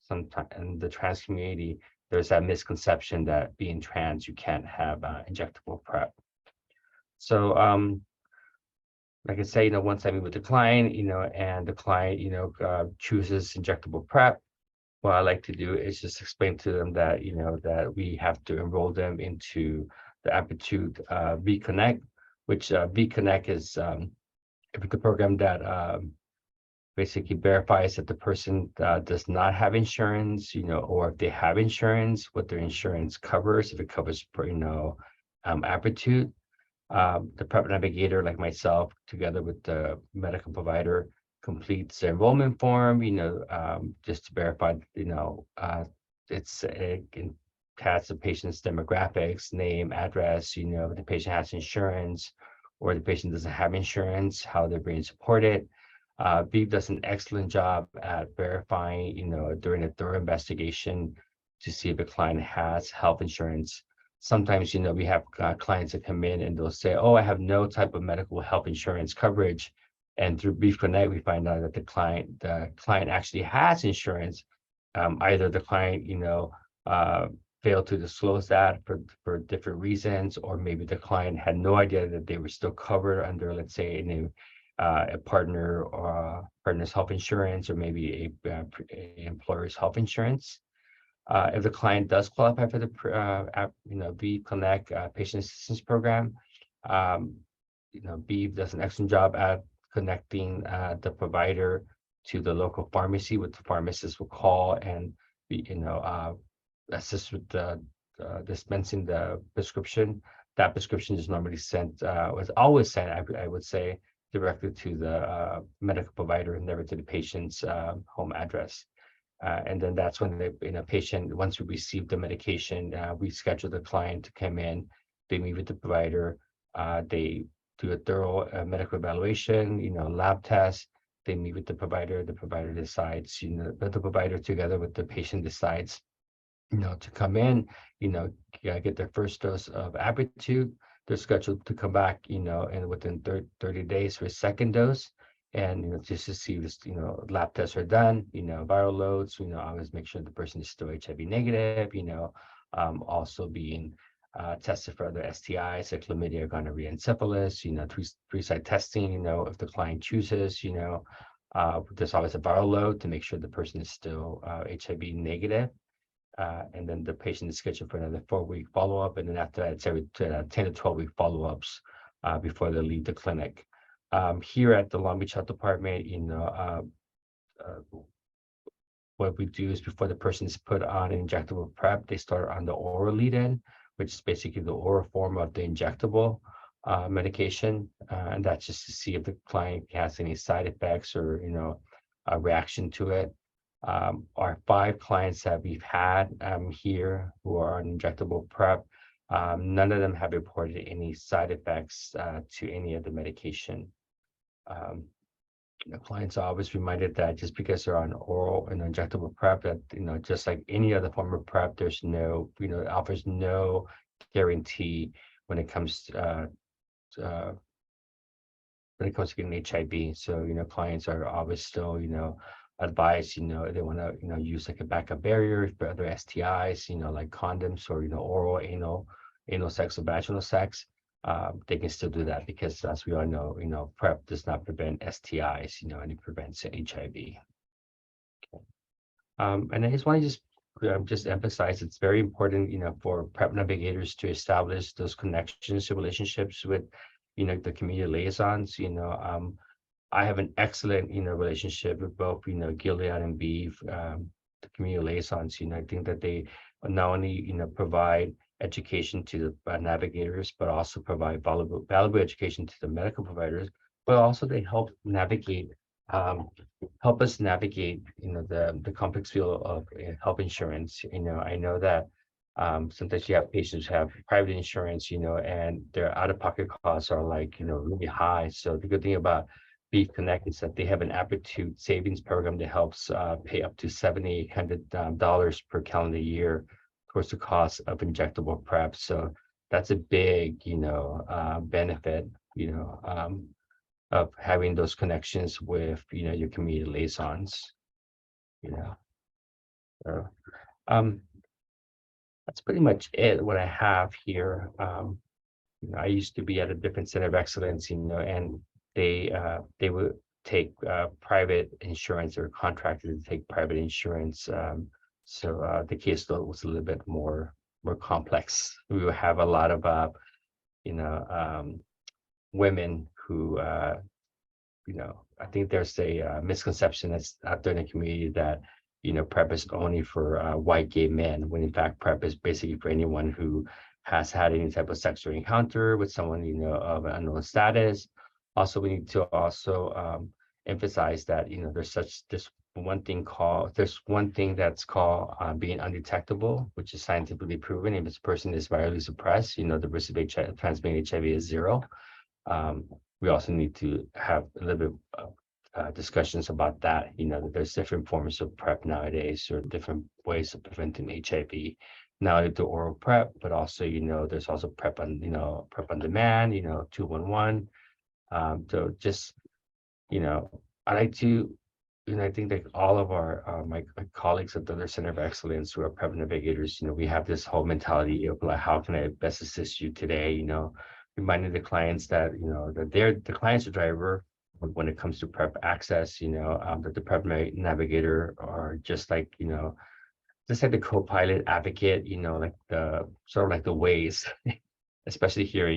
sometimes in the trans community, there's that misconception that being trans, you can't have injectable PrEP. So like I say, you know, once I meet with the client, you know, and the client, you know, chooses injectable PrEP, what I like to do is just explain to them that, you know, that we have to enroll them into the Aptitude V-Connect, which V-Connect is the program that basically verifies that the person does not have insurance, you know, or if they have insurance, what their insurance covers, if it covers, you know, Aptitude. The PrEP navigator, like myself, together with the medical provider, completes the enrollment form, you know, just to verify, you know, it has the patient's demographics, name, address, you know, if the patient has insurance or the patient doesn't have insurance, how they're being supported. Bev does an excellent job at verifying, you know, during a thorough investigation to see if a client has health insurance. Sometimes, you know, we have clients that come in and they'll say, oh, I have no type of medical health insurance coverage. And through Brief Connect, we find out that the client actually has insurance. Either the client, you know, failed to disclose that for different reasons, or maybe the client had no idea that they were still covered under, let's say, a partner or partner's health insurance, or maybe a employer's health insurance. If the client does qualify for the you know, Beeve Connect patient assistance program, you know, Beeve does an excellent job at connecting the provider to the local pharmacy, what the pharmacist will call and be, you know, assist with the dispensing the prescription. That prescription is normally sent, was always sent, I would say, directly to the medical provider and never to the patient's home address. And then that's when the, you know, patient, once we receive the medication, we schedule the client to come in, they meet with the provider, they do a thorough medical evaluation, you know, lab test, they meet with the provider decides, you know, the provider together with the patient decides, you know, to come in, you know, get their first dose of Aptitude. They're scheduled to come back, you know, and within 30 days for a second dose. And, you know, just to see this, you know, lab tests are done, you know, viral loads, you know, always make sure the person is still HIV negative, you know, also being tested for other STIs like chlamydia, gonorrhea, and syphilis, you know, three-site testing, you know, if the client chooses, you know, there's always a viral load to make sure the person is still HIV negative. And then the patient is scheduled for another 4-week follow-up. And then after that, it's every 10 to 12-week follow-ups before they leave the clinic. Here at the Long Beach Health Department, you know, what we do is before the person is put on an injectable PrEP, they start on the oral lead-in, which is basically the oral form of the injectable medication. And that's just to see if the client has any side effects or, you know, a reaction to it. Our 5 clients that we've had here who are on injectable PrEP, none of them have reported any side effects to any of the medication. The clients are always reminded that just because they're on oral and injectable PrEP, that, you know, just like any other form of PrEP, there's no, you know, it offers no guarantee when it comes to getting HIV. So, clients are always still, advised, they want to, use like a backup barrier for other STIs, like condoms or, oral, anal sex or vaginal sex. They can still do that because as we all know, PrEP does not prevent STIs, and it prevents HIV. Okay. And I just want to just emphasize it's very important, for PrEP navigators to establish those connections, relationships with, the community liaisons. I have an excellent, relationship with both, Gilead and Beef, the community liaisons. I think that they not only, provide education to the navigators, but also provide valuable education to the medical providers, but also they help us navigate, the complex field of health insurance. I know that sometimes you have patients who have private insurance, and their out-of-pocket costs are like, really high. So the good thing about Beef Connect is that they have an aptitude savings program that helps pay up to $7,800 per calendar year towards the cost of injectable PrEP. So that's a big, benefit, of having those connections with, your community liaisons, So, that's pretty much it, what I have here. I used to be at a different center of excellence, and they would take private insurance or contracted to take private insurance. So the case load was a little bit more complex. We would have a lot of women who I think there's a misconception that's out there in the community that PrEP is only for white gay men, when in fact PrEP is basically for anyone who has had any type of sexual encounter with someone of an unknown status. Also, we need to also emphasize that there's one thing that's called being undetectable, which is scientifically proven. If this person is virally suppressed, the risk of transmitting HIV is 0. We also need to have a little bit of discussions about that. That there's different forms of PrEP nowadays, or different ways of preventing HIV. Not only the oral PrEP, but also there's also PrEP on PrEP on demand, 211. So just I like to, I think that all of our my colleagues at the other Center of Excellence who are PrEP navigators, we have this whole mentality of like, how can I best assist you today? Reminding the clients that that the client's a driver when it comes to PrEP access. That the PrEP navigator are just like the co-pilot advocate. Like the sort of like the Waze, especially here.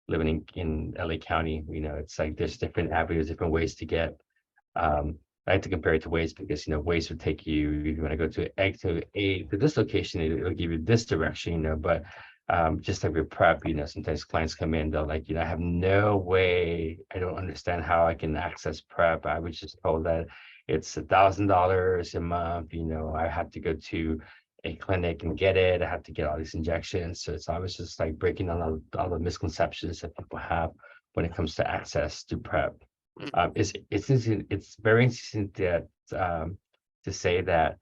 Living in LA County, it's like there's different avenues, different ways to get. I like to compare it to Waze because Waze would take you, if you want to go to this location, it'll give you this direction, but just like with PrEP, sometimes clients come in, they're like, I have no way, I don't understand how I can access PrEP. I was just told that it's $1,000 a month, I have to go to a clinic and get it. I have to get all these injections. So it's always just like breaking down all the misconceptions that people have when it comes to access to PrEP. It's very interesting that to say that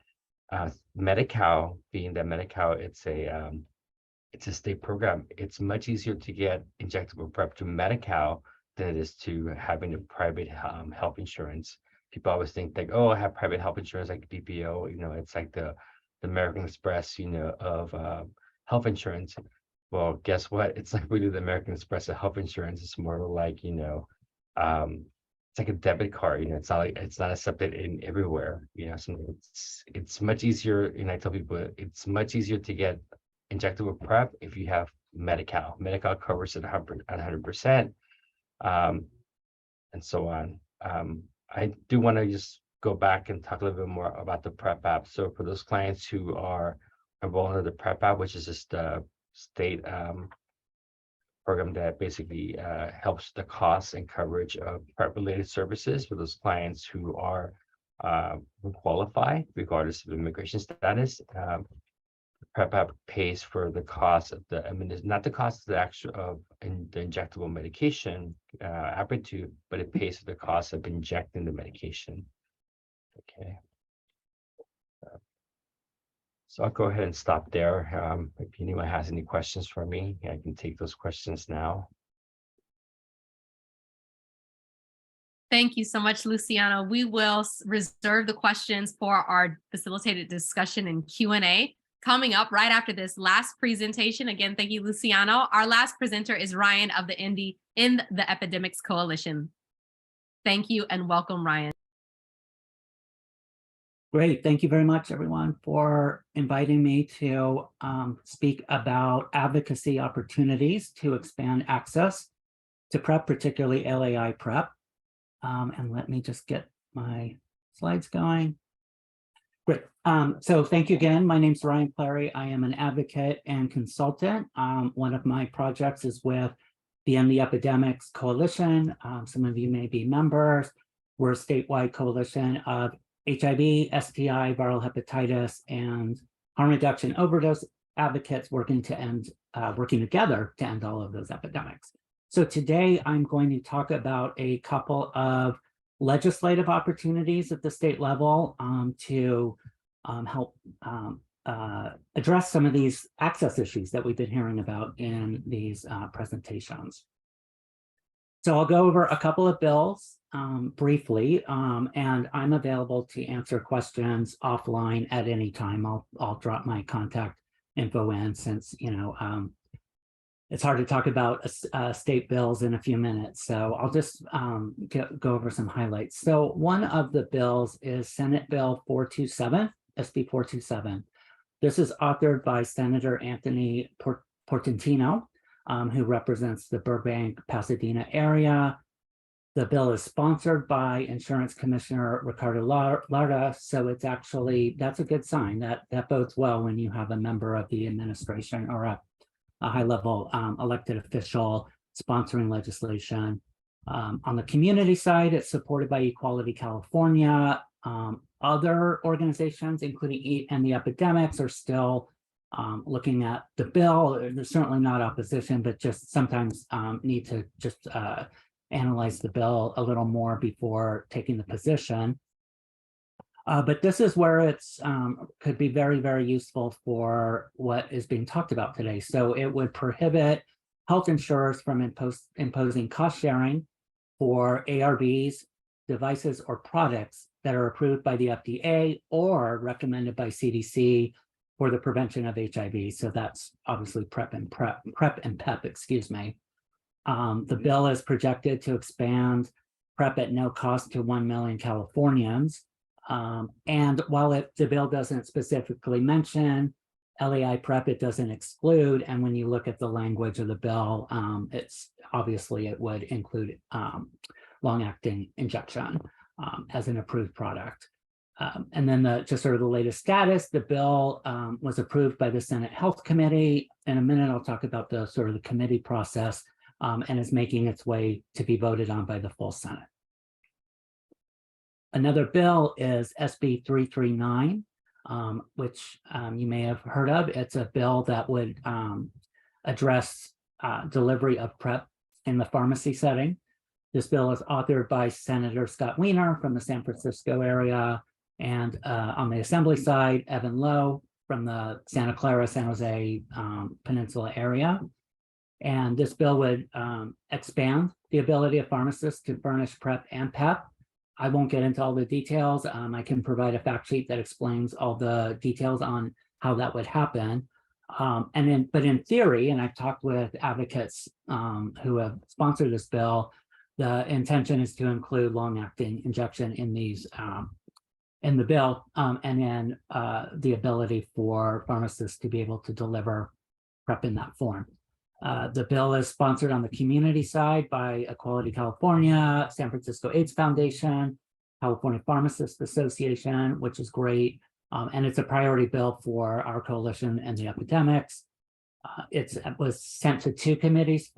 Medi-Cal, being that Medi-Cal, it's a state program. It's much easier to get injectable PrEP to Medi-Cal than it is to having a private health insurance. People always think like, oh, I have private health insurance like PPO. It's like the American Express, of health insurance. Well, guess what? It's like really the American Express of health insurance. It's more like, it's like a debit card. It's not accepted in everywhere. So it's much easier. And I tell people it's much easier to get injectable PrEP if you have Medi-Cal. Medi-Cal covers it 100%, and so on. I do want to just go back and talk a little bit more about the PrEP app. So for those clients who are enrolled under the PrEP app, which is just a state program that basically helps the cost and coverage of PrEP-related services for those clients who are who qualify regardless of immigration status. PrEP app pays for the cost of not the cost of the actual the injectable medication, aptitude, but it pays for the cost of injecting the medication. Okay. So I'll go ahead and stop there. If anyone has any questions for me, I can take those questions now. Thank you so much, Luciano. We will reserve the questions for our facilitated discussion and Q&A coming up right after this last presentation. Again, thank you, Luciano. Our last presenter is Ryan of the End the Epidemics Coalition. Thank you and welcome, Ryan. Great. Thank you very much, everyone, for inviting me to speak about advocacy opportunities to expand access to PrEP, particularly LAI PrEP. And let me just get my slides going. Great. So thank you again. My name's Ryan Clary. I am an advocate and consultant. One of my projects is with the End the Epidemics Coalition. Some of you may be members. We're a statewide coalition of HIV, STI, viral hepatitis, and harm reduction overdose advocates working together to end all of those epidemics. So today I'm going to talk about a couple of legislative opportunities at the state level to help address some of these access issues that we've been hearing about in these presentations. So I'll go over a couple of bills briefly, and I'm available to answer questions offline at any time. I'll drop my contact info in, since it's hard to talk about state bills in a few minutes. So I'll just go over some highlights. So one of the bills is Senate Bill 427, SB 427. This is authored by Senator Anthony Portantino, who represents the Burbank, Pasadena area. The bill is sponsored by Insurance Commissioner Ricardo Larda, so it's actually, that's a good sign. That bodes well when you have a member of the administration or a high-level elected official sponsoring legislation. On the community side, it's supported by Equality California. Other organizations, including End the Epidemics, are still looking at the bill. They're certainly not opposition, but just sometimes need to just analyze the bill a little more before taking the position. But this is where it's could be very, very useful for what is being talked about today. So it would prohibit health insurers from imposing cost sharing for ARVs, devices, or products that are approved by the FDA or recommended by CDC for the prevention of HIV. So that's obviously PrEP and PEP, excuse me. The bill is projected to expand PrEP at no cost to 1 million Californians. And while the bill doesn't specifically mention LAI PrEP, it doesn't exclude. And when you look at the language of the bill, it's obviously it would include long-acting injection as an approved product. And then just sort of the latest status, the bill was approved by the Senate Health Committee. In a minute, I'll talk about the sort of the committee process, and is making its way to be voted on by the full Senate. Another bill is SB 339, which you may have heard of. It's a bill that would address delivery of PrEP in the pharmacy setting. This bill is authored by Senator Scott Wiener from the San Francisco area, and on the Assembly side, Evan Lowe from the Santa Clara, San Jose Peninsula area. And this bill would expand the ability of pharmacists to furnish PrEP and PEP. I won't get into all the details. I can provide a fact sheet that explains all the details on how that would happen. But in theory, and I've talked with advocates who have sponsored this bill, the intention is to include long-acting injection in these in the bill, and then the ability for pharmacists to be able to deliver PrEP in that form. The bill is sponsored on the community side by Equality California, San Francisco AIDS Foundation, California Pharmacists Association, which is great. And it's a priority bill for our coalition and the epidemics. It was sent to two committees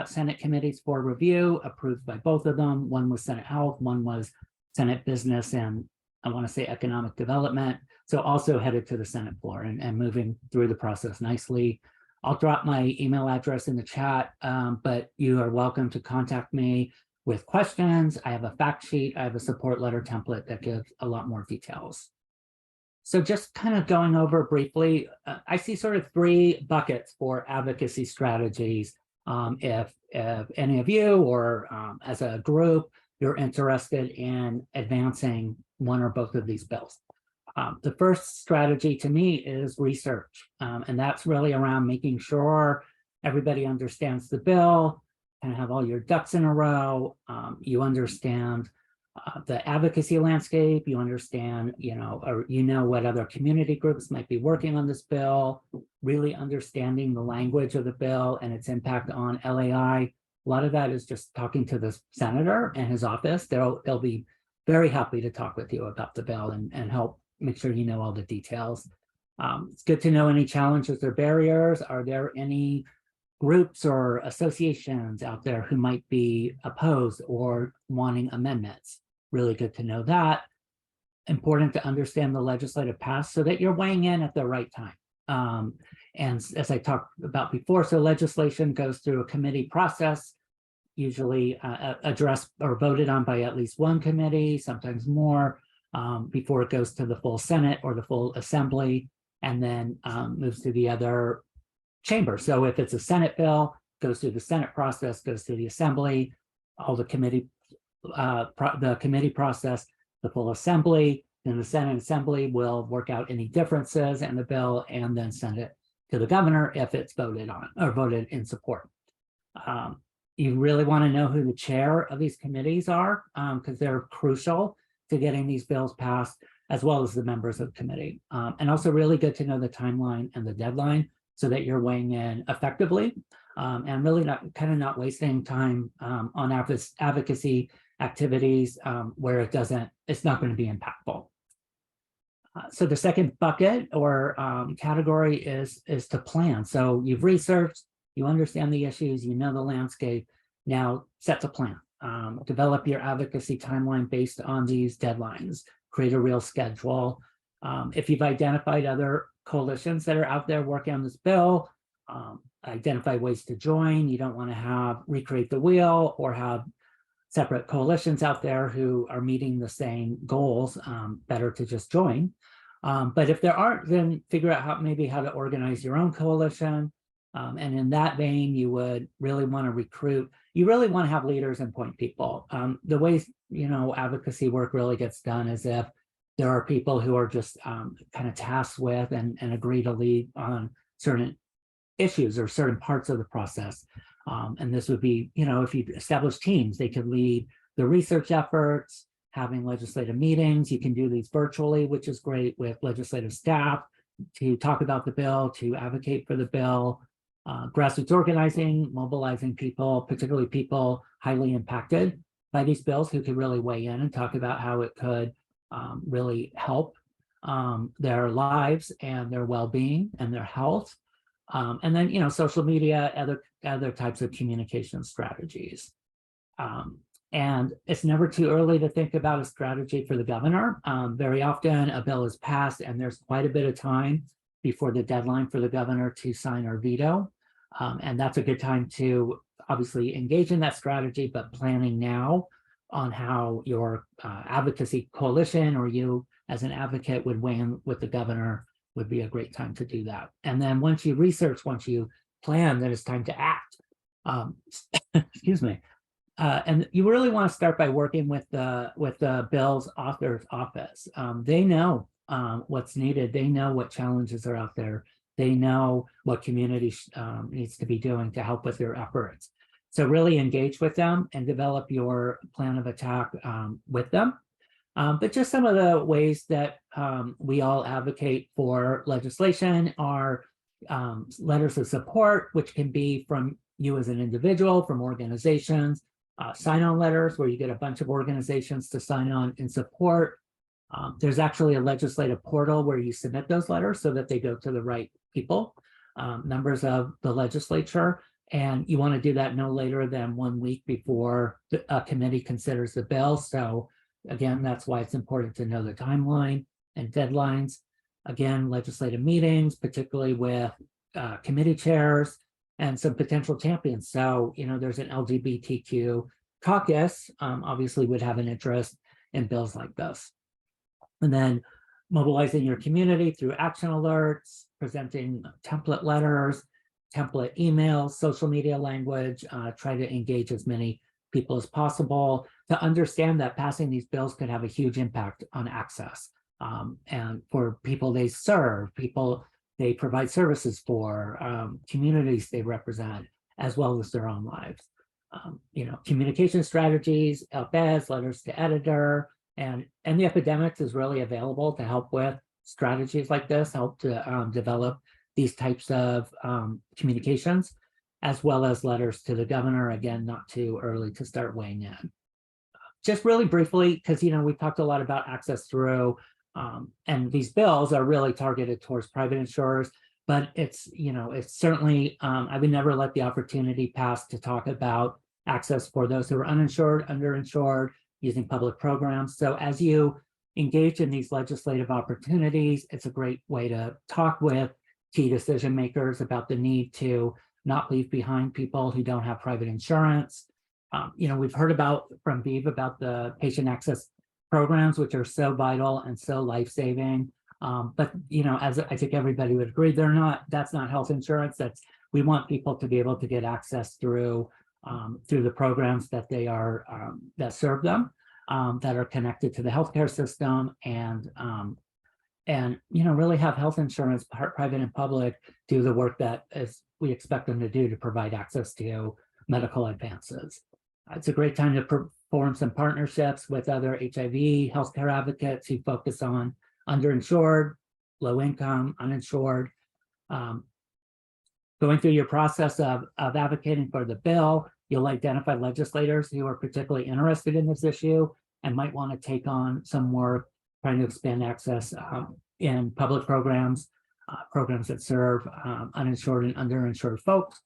Senate committees for review, approved by both of them. One was Senate Health, one was Senate Business and I want to say Economic Development. So also headed to the Senate floor and moving through the process nicely. I'll drop my email address in the chat, but you are welcome to contact me with questions. I have a fact sheet. I have a support letter template that gives a lot more details. So just kind of going over briefly, I see sort of three buckets for advocacy strategies. If any of you or as a group, you're interested in advancing one or both of these bills. The first strategy to me is research, and that's really around making sure everybody understands the bill and have all your ducks in a row. You understand the advocacy landscape, you understand, or what other community groups might be working on this bill, really understanding the language of the bill and its impact on LAI. A lot of that is just talking to the senator and his office. They'll be very happy to talk with you about the bill and help make sure you know all the details. It's good to know any challenges or barriers. Are there any groups or associations out there who might be opposed or wanting amendments? Really good to know that. Important to understand the legislative path so that you're weighing in at the right time. And as I talked about before, so legislation goes through a committee process, usually addressed or voted on by at least one committee, sometimes more, before it goes to the full Senate or the full Assembly, and then moves to the other chamber. So if it's a Senate bill, goes through the Senate process, goes through the Assembly, all the committee process, the full Assembly, then the Senate Assembly will work out any differences in the bill and then send it to the governor if it's voted on or voted in support. You really want to know who the chair of these committees are, because they're crucial to getting these bills passed, as well as the members of the committee. And also really good to know the timeline and the deadline so that you're weighing in effectively, and really not wasting time on advocacy activities where it's not going to be impactful. So the second bucket or category is to plan. So you've researched, you understand the issues, you know the landscape. Now set the plan. Develop your advocacy timeline based on these deadlines. Create a real schedule. If you've identified other coalitions that are out there working on this bill, identify ways to join. You don't want to recreate the wheel or have separate coalitions out there who are meeting the same goals. Better to just join. But if there aren't, then figure out how to organize your own coalition. And in that vein, you would really want to recruit. You really want to have leaders and point people. The way advocacy work really gets done is if there are people who are just kind of tasked with and agree to lead on certain issues or certain parts of the process. And this would be, if you establish teams, they could lead the research efforts, having legislative meetings. You can do these virtually, which is great, with legislative staff to talk about the bill, to advocate for the bill. Grassroots organizing, mobilizing people, particularly people highly impacted by these bills who could really weigh in and talk about how it could really help their lives and their well-being and their health. And then, social media, other types of communication strategies. And it's never too early to think about a strategy for the governor. Very often a bill is passed and there's quite a bit of time before the deadline for the governor to sign or veto. And that's a good time to obviously engage in that strategy, but planning now on how your advocacy coalition or you as an advocate would weigh in with the governor would be a great time to do that. And then once you research, once you plan, then it's time to act. Excuse me. And you really want to start by working with the bill's author's office. They know what's needed. They know what challenges are out there. They know what community needs to be doing to help with their efforts. So really engage with them and develop your plan of attack with them. But just some of the ways that we all advocate for legislation are letters of support, which can be from you as an individual, from organizations, sign-on letters where you get a bunch of organizations to sign on in support. There's actually a legislative portal where you submit those letters so that they go to the right people, members of the legislature. And you want to do that no later than 1 week before a committee considers the bill. So again, that's why it's important to know the timeline and deadlines. Again, legislative meetings, particularly with committee chairs and some potential champions. So, there's an LGBTQ caucus, obviously would have an interest in bills like this. And then mobilizing your community through action alerts, presenting template letters, template emails, social media language, try to engage as many people as possible to understand that passing these bills could have a huge impact on access. And for people they serve, people they provide services for, communities they represent, as well as their own lives. Communication strategies, op-eds, letters to editor, and the epidemics is really available to help with strategies like this, help to develop these types of communications, as well as letters to the governor. Again, not too early to start weighing in. Just really briefly, because we've talked a lot about access through, and these bills are really targeted towards private insurers, but it's certainly, I would never let the opportunity pass to talk about access for those who are uninsured, underinsured, using public programs. So as you engage in these legislative opportunities, it's a great way to talk with key decision makers about the need to not leave behind people who don't have private insurance. We've heard from ViiV about the patient access programs, which are so vital and so life-saving. But as I think everybody would agree, that's not health insurance. We want people to be able to get access through the programs that that serve them, that are connected to the healthcare system, and really have health insurance, private and public, do the work that we expect them to do to provide access to medical advances. It's a great time to form some partnerships with other HIV healthcare advocates who focus on underinsured, low income, uninsured. Going through your process of advocating for the bill, you'll identify legislators who are particularly interested in this issue and might want to take on some work trying to expand access in public programs, programs that serve uninsured and underinsured folks.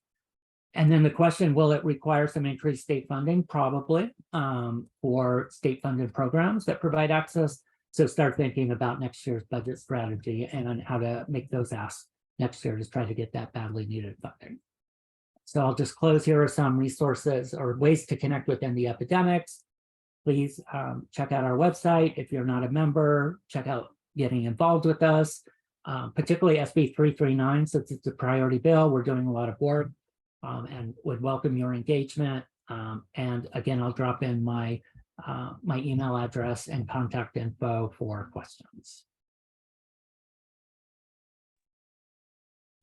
And then the question, will it require some increased state funding? Probably, for state funded programs that provide access. So start thinking about next year's budget strategy and on how to make those asks next year to try to get that badly needed funding. So I'll just close. Here are some resources or ways to connect within the epidemics. Please check out our website. If you're not a member, check out getting involved with us, particularly SB 339, since it's a priority bill. We're doing a lot of work and would welcome your engagement. And again, I'll drop in my email address and contact info for questions.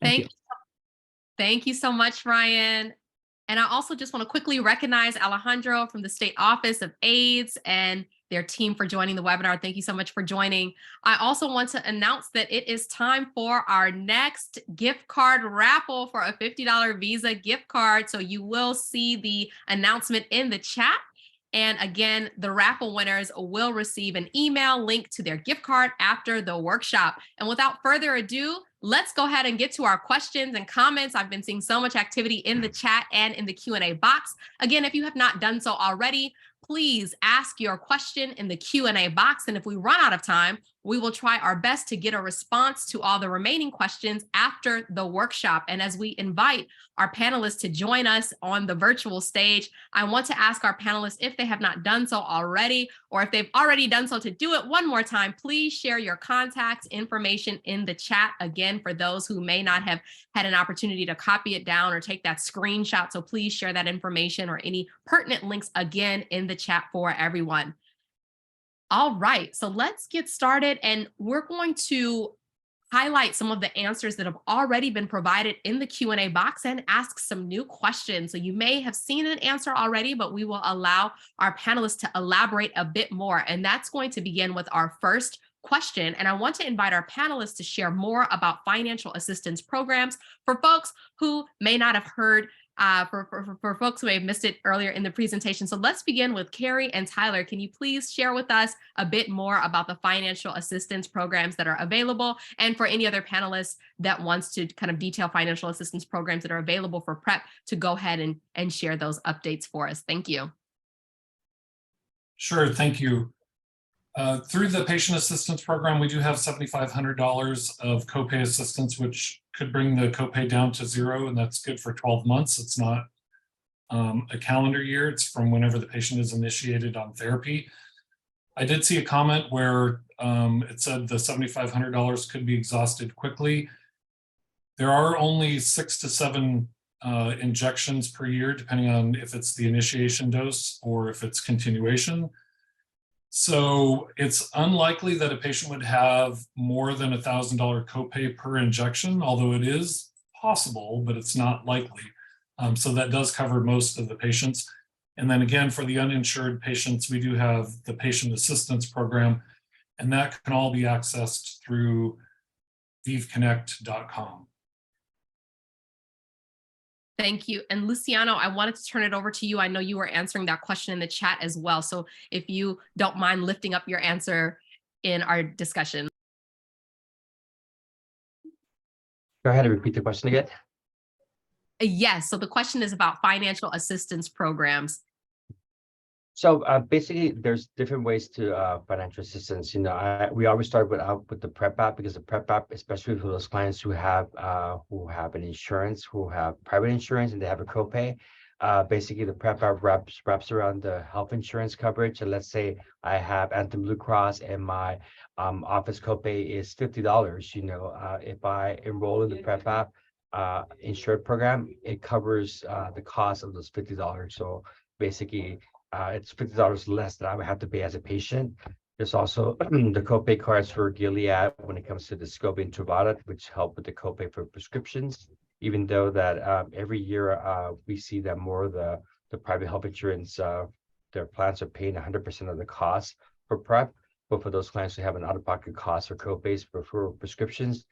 Thank you. Thank you so much, Ryan. And I also just want to quickly recognize Alejandro from the State Office of AIDS and their team for joining the webinar. Thank you so much for joining. I also want to announce that it is time for our next gift card raffle for a $50 Visa gift card. So you will see the announcement in the chat. And again, the raffle winners will receive an email link to their gift card after the workshop. And without further ado, let's go ahead and get to our questions and comments. I've been seeing so much activity in the chat and in the Q&A box. Again, if you have not done so already, please ask your question in the Q&A box. And if we run out of time, we will try our best to get a response to all the remaining questions after the workshop. And as we invite our panelists to join us on the virtual stage, I want to ask our panelists, if they have not done so already, or if they've already done so, to do it one more time. Please share your contact information in the chat. Again, for those who may not have had an opportunity to copy it down or take that screenshot. So please share that information or any pertinent links again in the chat for everyone. All right, so let's get started, and we're going to highlight some of the answers that have already been provided in the Q&A box and ask some new questions. So you may have seen an answer already, but we will allow our panelists to elaborate a bit more. And that's going to begin with our first question. And I want to invite our panelists to share more about financial assistance programs for folks who may not have heard, for folks who may have missed it earlier in the presentation. So let's begin with Carrie and Tyler. Can you please share with us a bit more about the financial assistance programs that are available, and for any other panelists that wants to kind of detail financial assistance programs that are available for PrEP, to go ahead and share those updates for us. Thank you. Sure, thank you. Through the patient assistance program, we do have $7,500 of copay assistance, which could bring the copay down to zero, and that's good for 12 months. It's not a calendar year. It's from whenever the patient is initiated on therapy. I did see a comment where it said the $7,500 could be exhausted quickly. There are only 6 to 7 injections per year, depending on if it's the initiation dose or if it's continuation. So it's unlikely that a patient would have more than $1,000 copay per injection, although it is possible, but it's not likely. So that does cover most of the patients. And then again, for the uninsured patients, we do have the patient assistance program, and that can all be accessed through viveconnect.com. Thank you. And Luciano, I wanted to turn it over to you. I know you were answering that question in the chat as well. So if you don't mind lifting up your answer in our discussion. Go ahead and repeat the question again. Yes. So the question is about financial assistance programs. So basically, there's different ways to financial assistance. We always start with the PrEP app, because the PrEP app, especially for those clients who have an insurance, who have private insurance, and they have a copay. Basically, the PrEP app wraps around the health insurance coverage. And let's say I have Anthem Blue Cross and my office copay is $50. If I enroll in the PrEP app insured program, it covers the cost of those $50. So basically, it's $50 less that I would have to pay as a patient. There's also the copay cards for Gilead when it comes to the Descovy and Truvada, which help with the copay for prescriptions. Even though that every year we see that more of the private health insurance, their plans are paying 100% of the cost for PrEP. But for those clients who have an out-of-pocket cost for copays for prescriptions,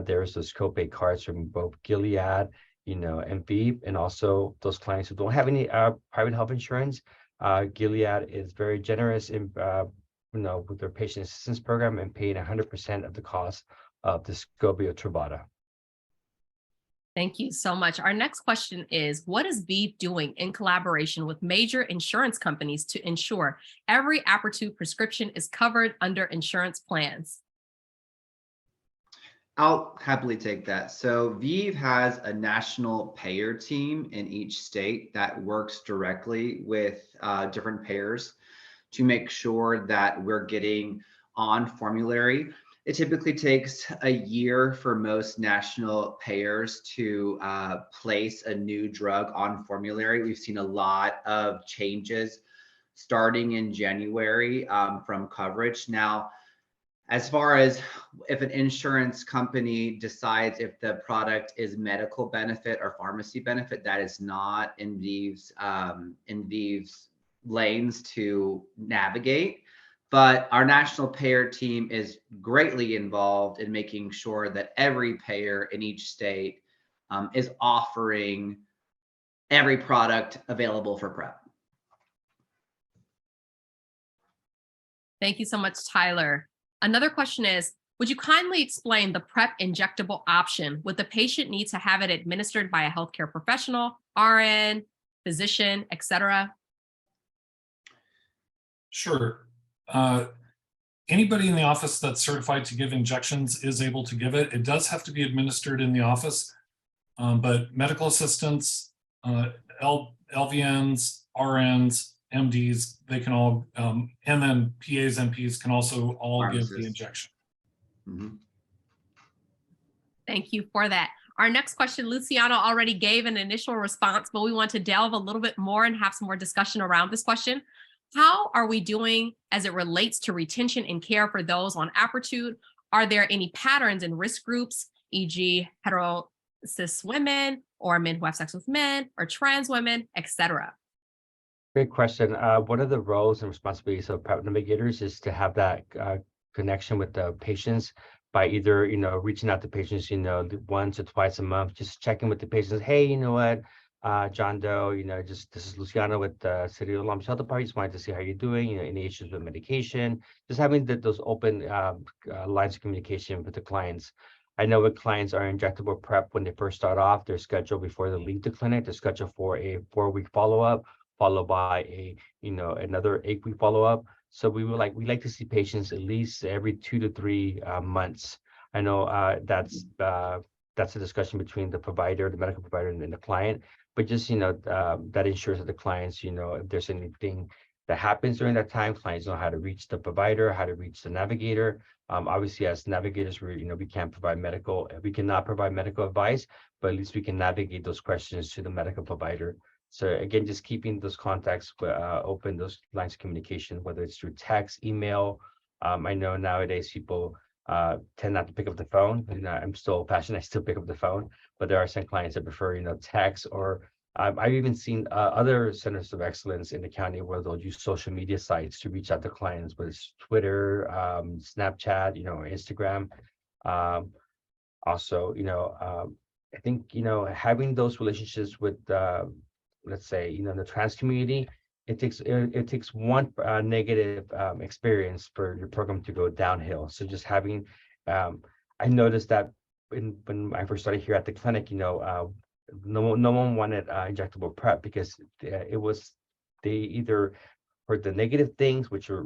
there's those copay cards from both Gilead, and Viv, and also those clients who don't have any private health insurance. Gilead is very generous in, with their patient assistance program and paying 100% of the cost of the Descovy or Truvada. Thank you so much. Our next question is, what is Viv doing in collaboration with major insurance companies to ensure every Apretude prescription is covered under insurance plans? I'll happily take that. So Viv has a national payer team in each state that works directly with different payers to make sure that we're getting on formulary. It typically takes a year for most national payers to place a new drug on formulary. We've seen a lot of changes starting in January from coverage. Now, as far as if an insurance company decides if the product is medical benefit or pharmacy benefit, that is not in Viv's lanes to navigate. But our national payer team is greatly involved in making sure that every payer in each state is offering every product available for PrEP. Thank you so much, Tyler. Another question is, would you kindly explain the PrEP injectable option? Would the patient need to have it administered by a healthcare professional, RN, physician, etc.? Sure. Anybody in the office that's certified to give injections is able to give it. It does have to be administered in the office, but medical assistants, LVNs, RNs, MDs, they can all, and then PAs, NPs can also all give the injection. Mm-hmm. Thank you for that. Our next question, Luciano already gave an initial response, but we want to delve a little bit more and have some more discussion around this question. How are we doing as it relates to retention and care for those on Apretude? Are there any patterns in risk groups, e.g. hetero cis women or men who have sex with men or trans women, etc.? Great question. One of the roles and responsibilities of PrEP navigators is to have that connection with the patients by either, reaching out to patients, once or twice a month, just checking with the patients. Hey, you know what, John Doe, this is Luciano with the City of Long Beach Health Department. Just wanted to see how you're doing, any issues with medication, just having those open lines of communication with the clients. I know with clients are injectable PrEP, when they first start off, they're scheduled before they leave the clinic, they're scheduled for a 4-week follow-up, followed by a, another 8-week follow-up. So we like to see patients at least every 2 to 3 months. I know that's a discussion between the provider, the medical provider, and the client. But just that ensures that the clients, if there's anything that happens during that time. Clients know how to reach the provider, how to reach the navigator. Obviously, as navigators, we cannot provide medical advice, but at least we can navigate those questions to the medical provider. So again, just keeping those contacts open, those lines of communication, whether it's through text, email. I know nowadays people tend not to pick up the phone. I'm still passionate, I still pick up the phone, but there are some clients that prefer, text, or I've even seen other centers of excellence in the county where they'll use social media sites to reach out to clients, whether it's Twitter, Snapchat, Instagram. Also, I think, having those relationships with, let's say, the trans community, it takes one negative experience for your program to go downhill. So just having, I noticed that when I first started here at the clinic, no one wanted injectable PrEP because they either heard the negative things, which were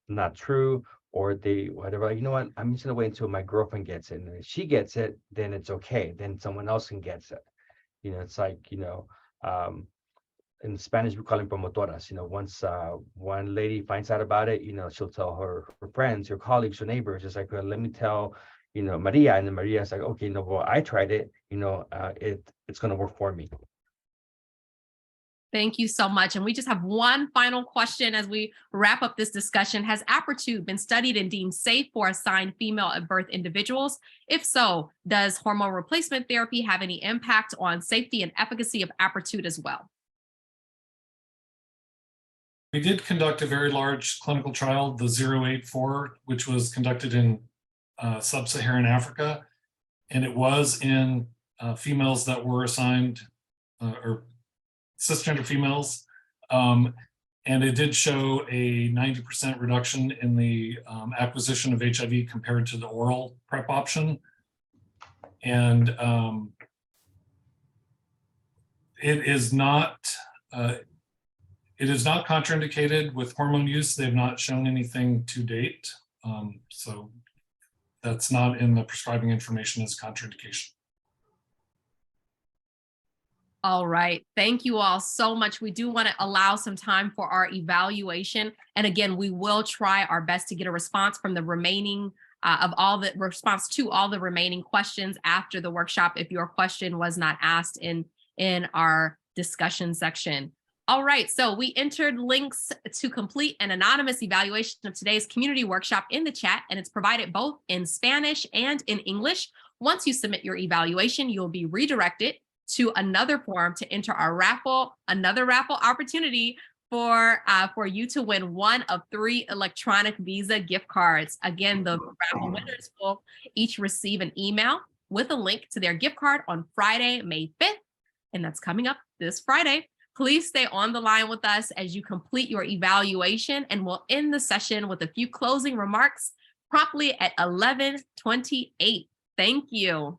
not true, or they were like, what, I'm just gonna wait until my girlfriend gets it, and if she gets it, then it's okay, then someone else can get it. It's like, in Spanish we call them promotoras. Once one lady finds out about it, she'll tell her friends, her colleagues, her neighbors. It's like, well, let me tell Maria, and then Maria's like, okay, no, well, I tried it, it's going to work for me. Thank you so much. And we just have one final question as we wrap up this discussion. Has Apretude been studied and deemed safe for assigned female at birth individuals? If so, does hormone replacement therapy have any impact on safety and efficacy of Apretude as well? We did conduct a very large clinical trial, the 084, which was conducted in sub-Saharan Africa, and it was in females that were assigned or cisgender females, and it did show a 90% reduction in the acquisition of HIV compared to the oral PrEP option. And it is not contraindicated with hormone use. They've not shown anything to date. So that's not in the prescribing information as contraindication. All right. Thank you all so much. We do want to allow some time for our evaluation. And again, we will try our best to get a response from the remaining response to all the remaining questions after the workshop if your question was not asked in our discussion section. All right, so we entered links to complete an anonymous evaluation of today's community workshop in the chat, and it's provided both in Spanish and in English. Once you submit your evaluation, you'll be redirected to another form to enter our another raffle opportunity for you to win one of 3 electronic Visa gift cards. Again, the raffle winners will each receive an email with a link to their gift card on Friday, May 5th, and that's coming up this Friday. Please stay on the line with us as you complete your evaluation, and we'll end the session with a few closing remarks promptly at 11:28. Thank you.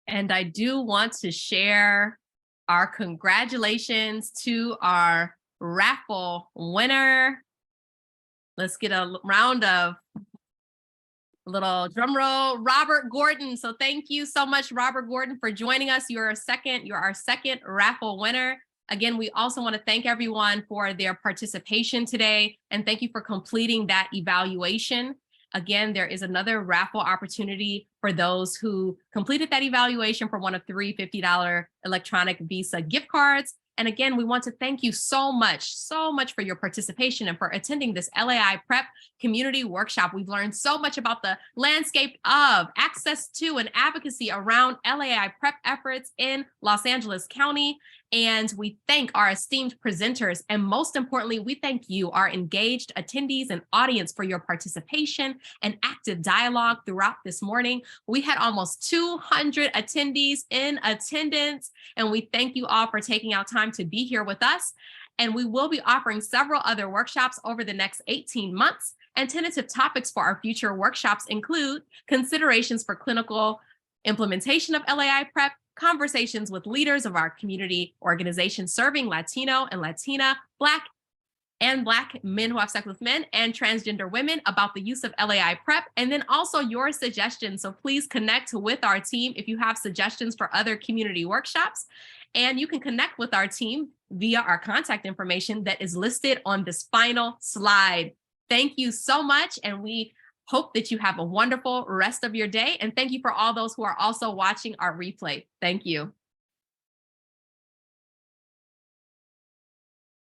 And I do want to share our congratulations to our raffle winner. Let's get a round of little drum roll, Robert Gordon. So thank you so much, Robert Gordon, for joining us. You're our second raffle winner. Again, we also want to thank everyone for their participation today, and thank you for completing that evaluation. Again, there is another raffle opportunity for those who completed that evaluation for one of 3 $50 electronic Visa gift cards. And again, we want to thank you so much for your participation and for attending this LAI PrEP community workshop. We've learned so much about the landscape of access to and advocacy around LAI PrEP efforts in Los Angeles County. And we thank our esteemed presenters. And most importantly, we thank you, our engaged attendees and audience, for your participation and active dialogue throughout this morning. We had almost 200 attendees in attendance, and we thank you all for taking out time to be here with us. And we will be offering several other workshops over the next 18 months. And tentative topics for our future workshops include considerations for clinical implementation of LAI PrEP, conversations with leaders of our community organizations serving Latino and Latina, Black men who have sex with men, and transgender women about the use of LAI PrEP, and then also your suggestions. So please connect with our team if you have suggestions for other community workshops. And you can connect with our team via our contact information that is listed on this final slide. Thank you so much, and we hope that you have a wonderful rest of your day. And thank you for all those who are also watching our replay. Thank you.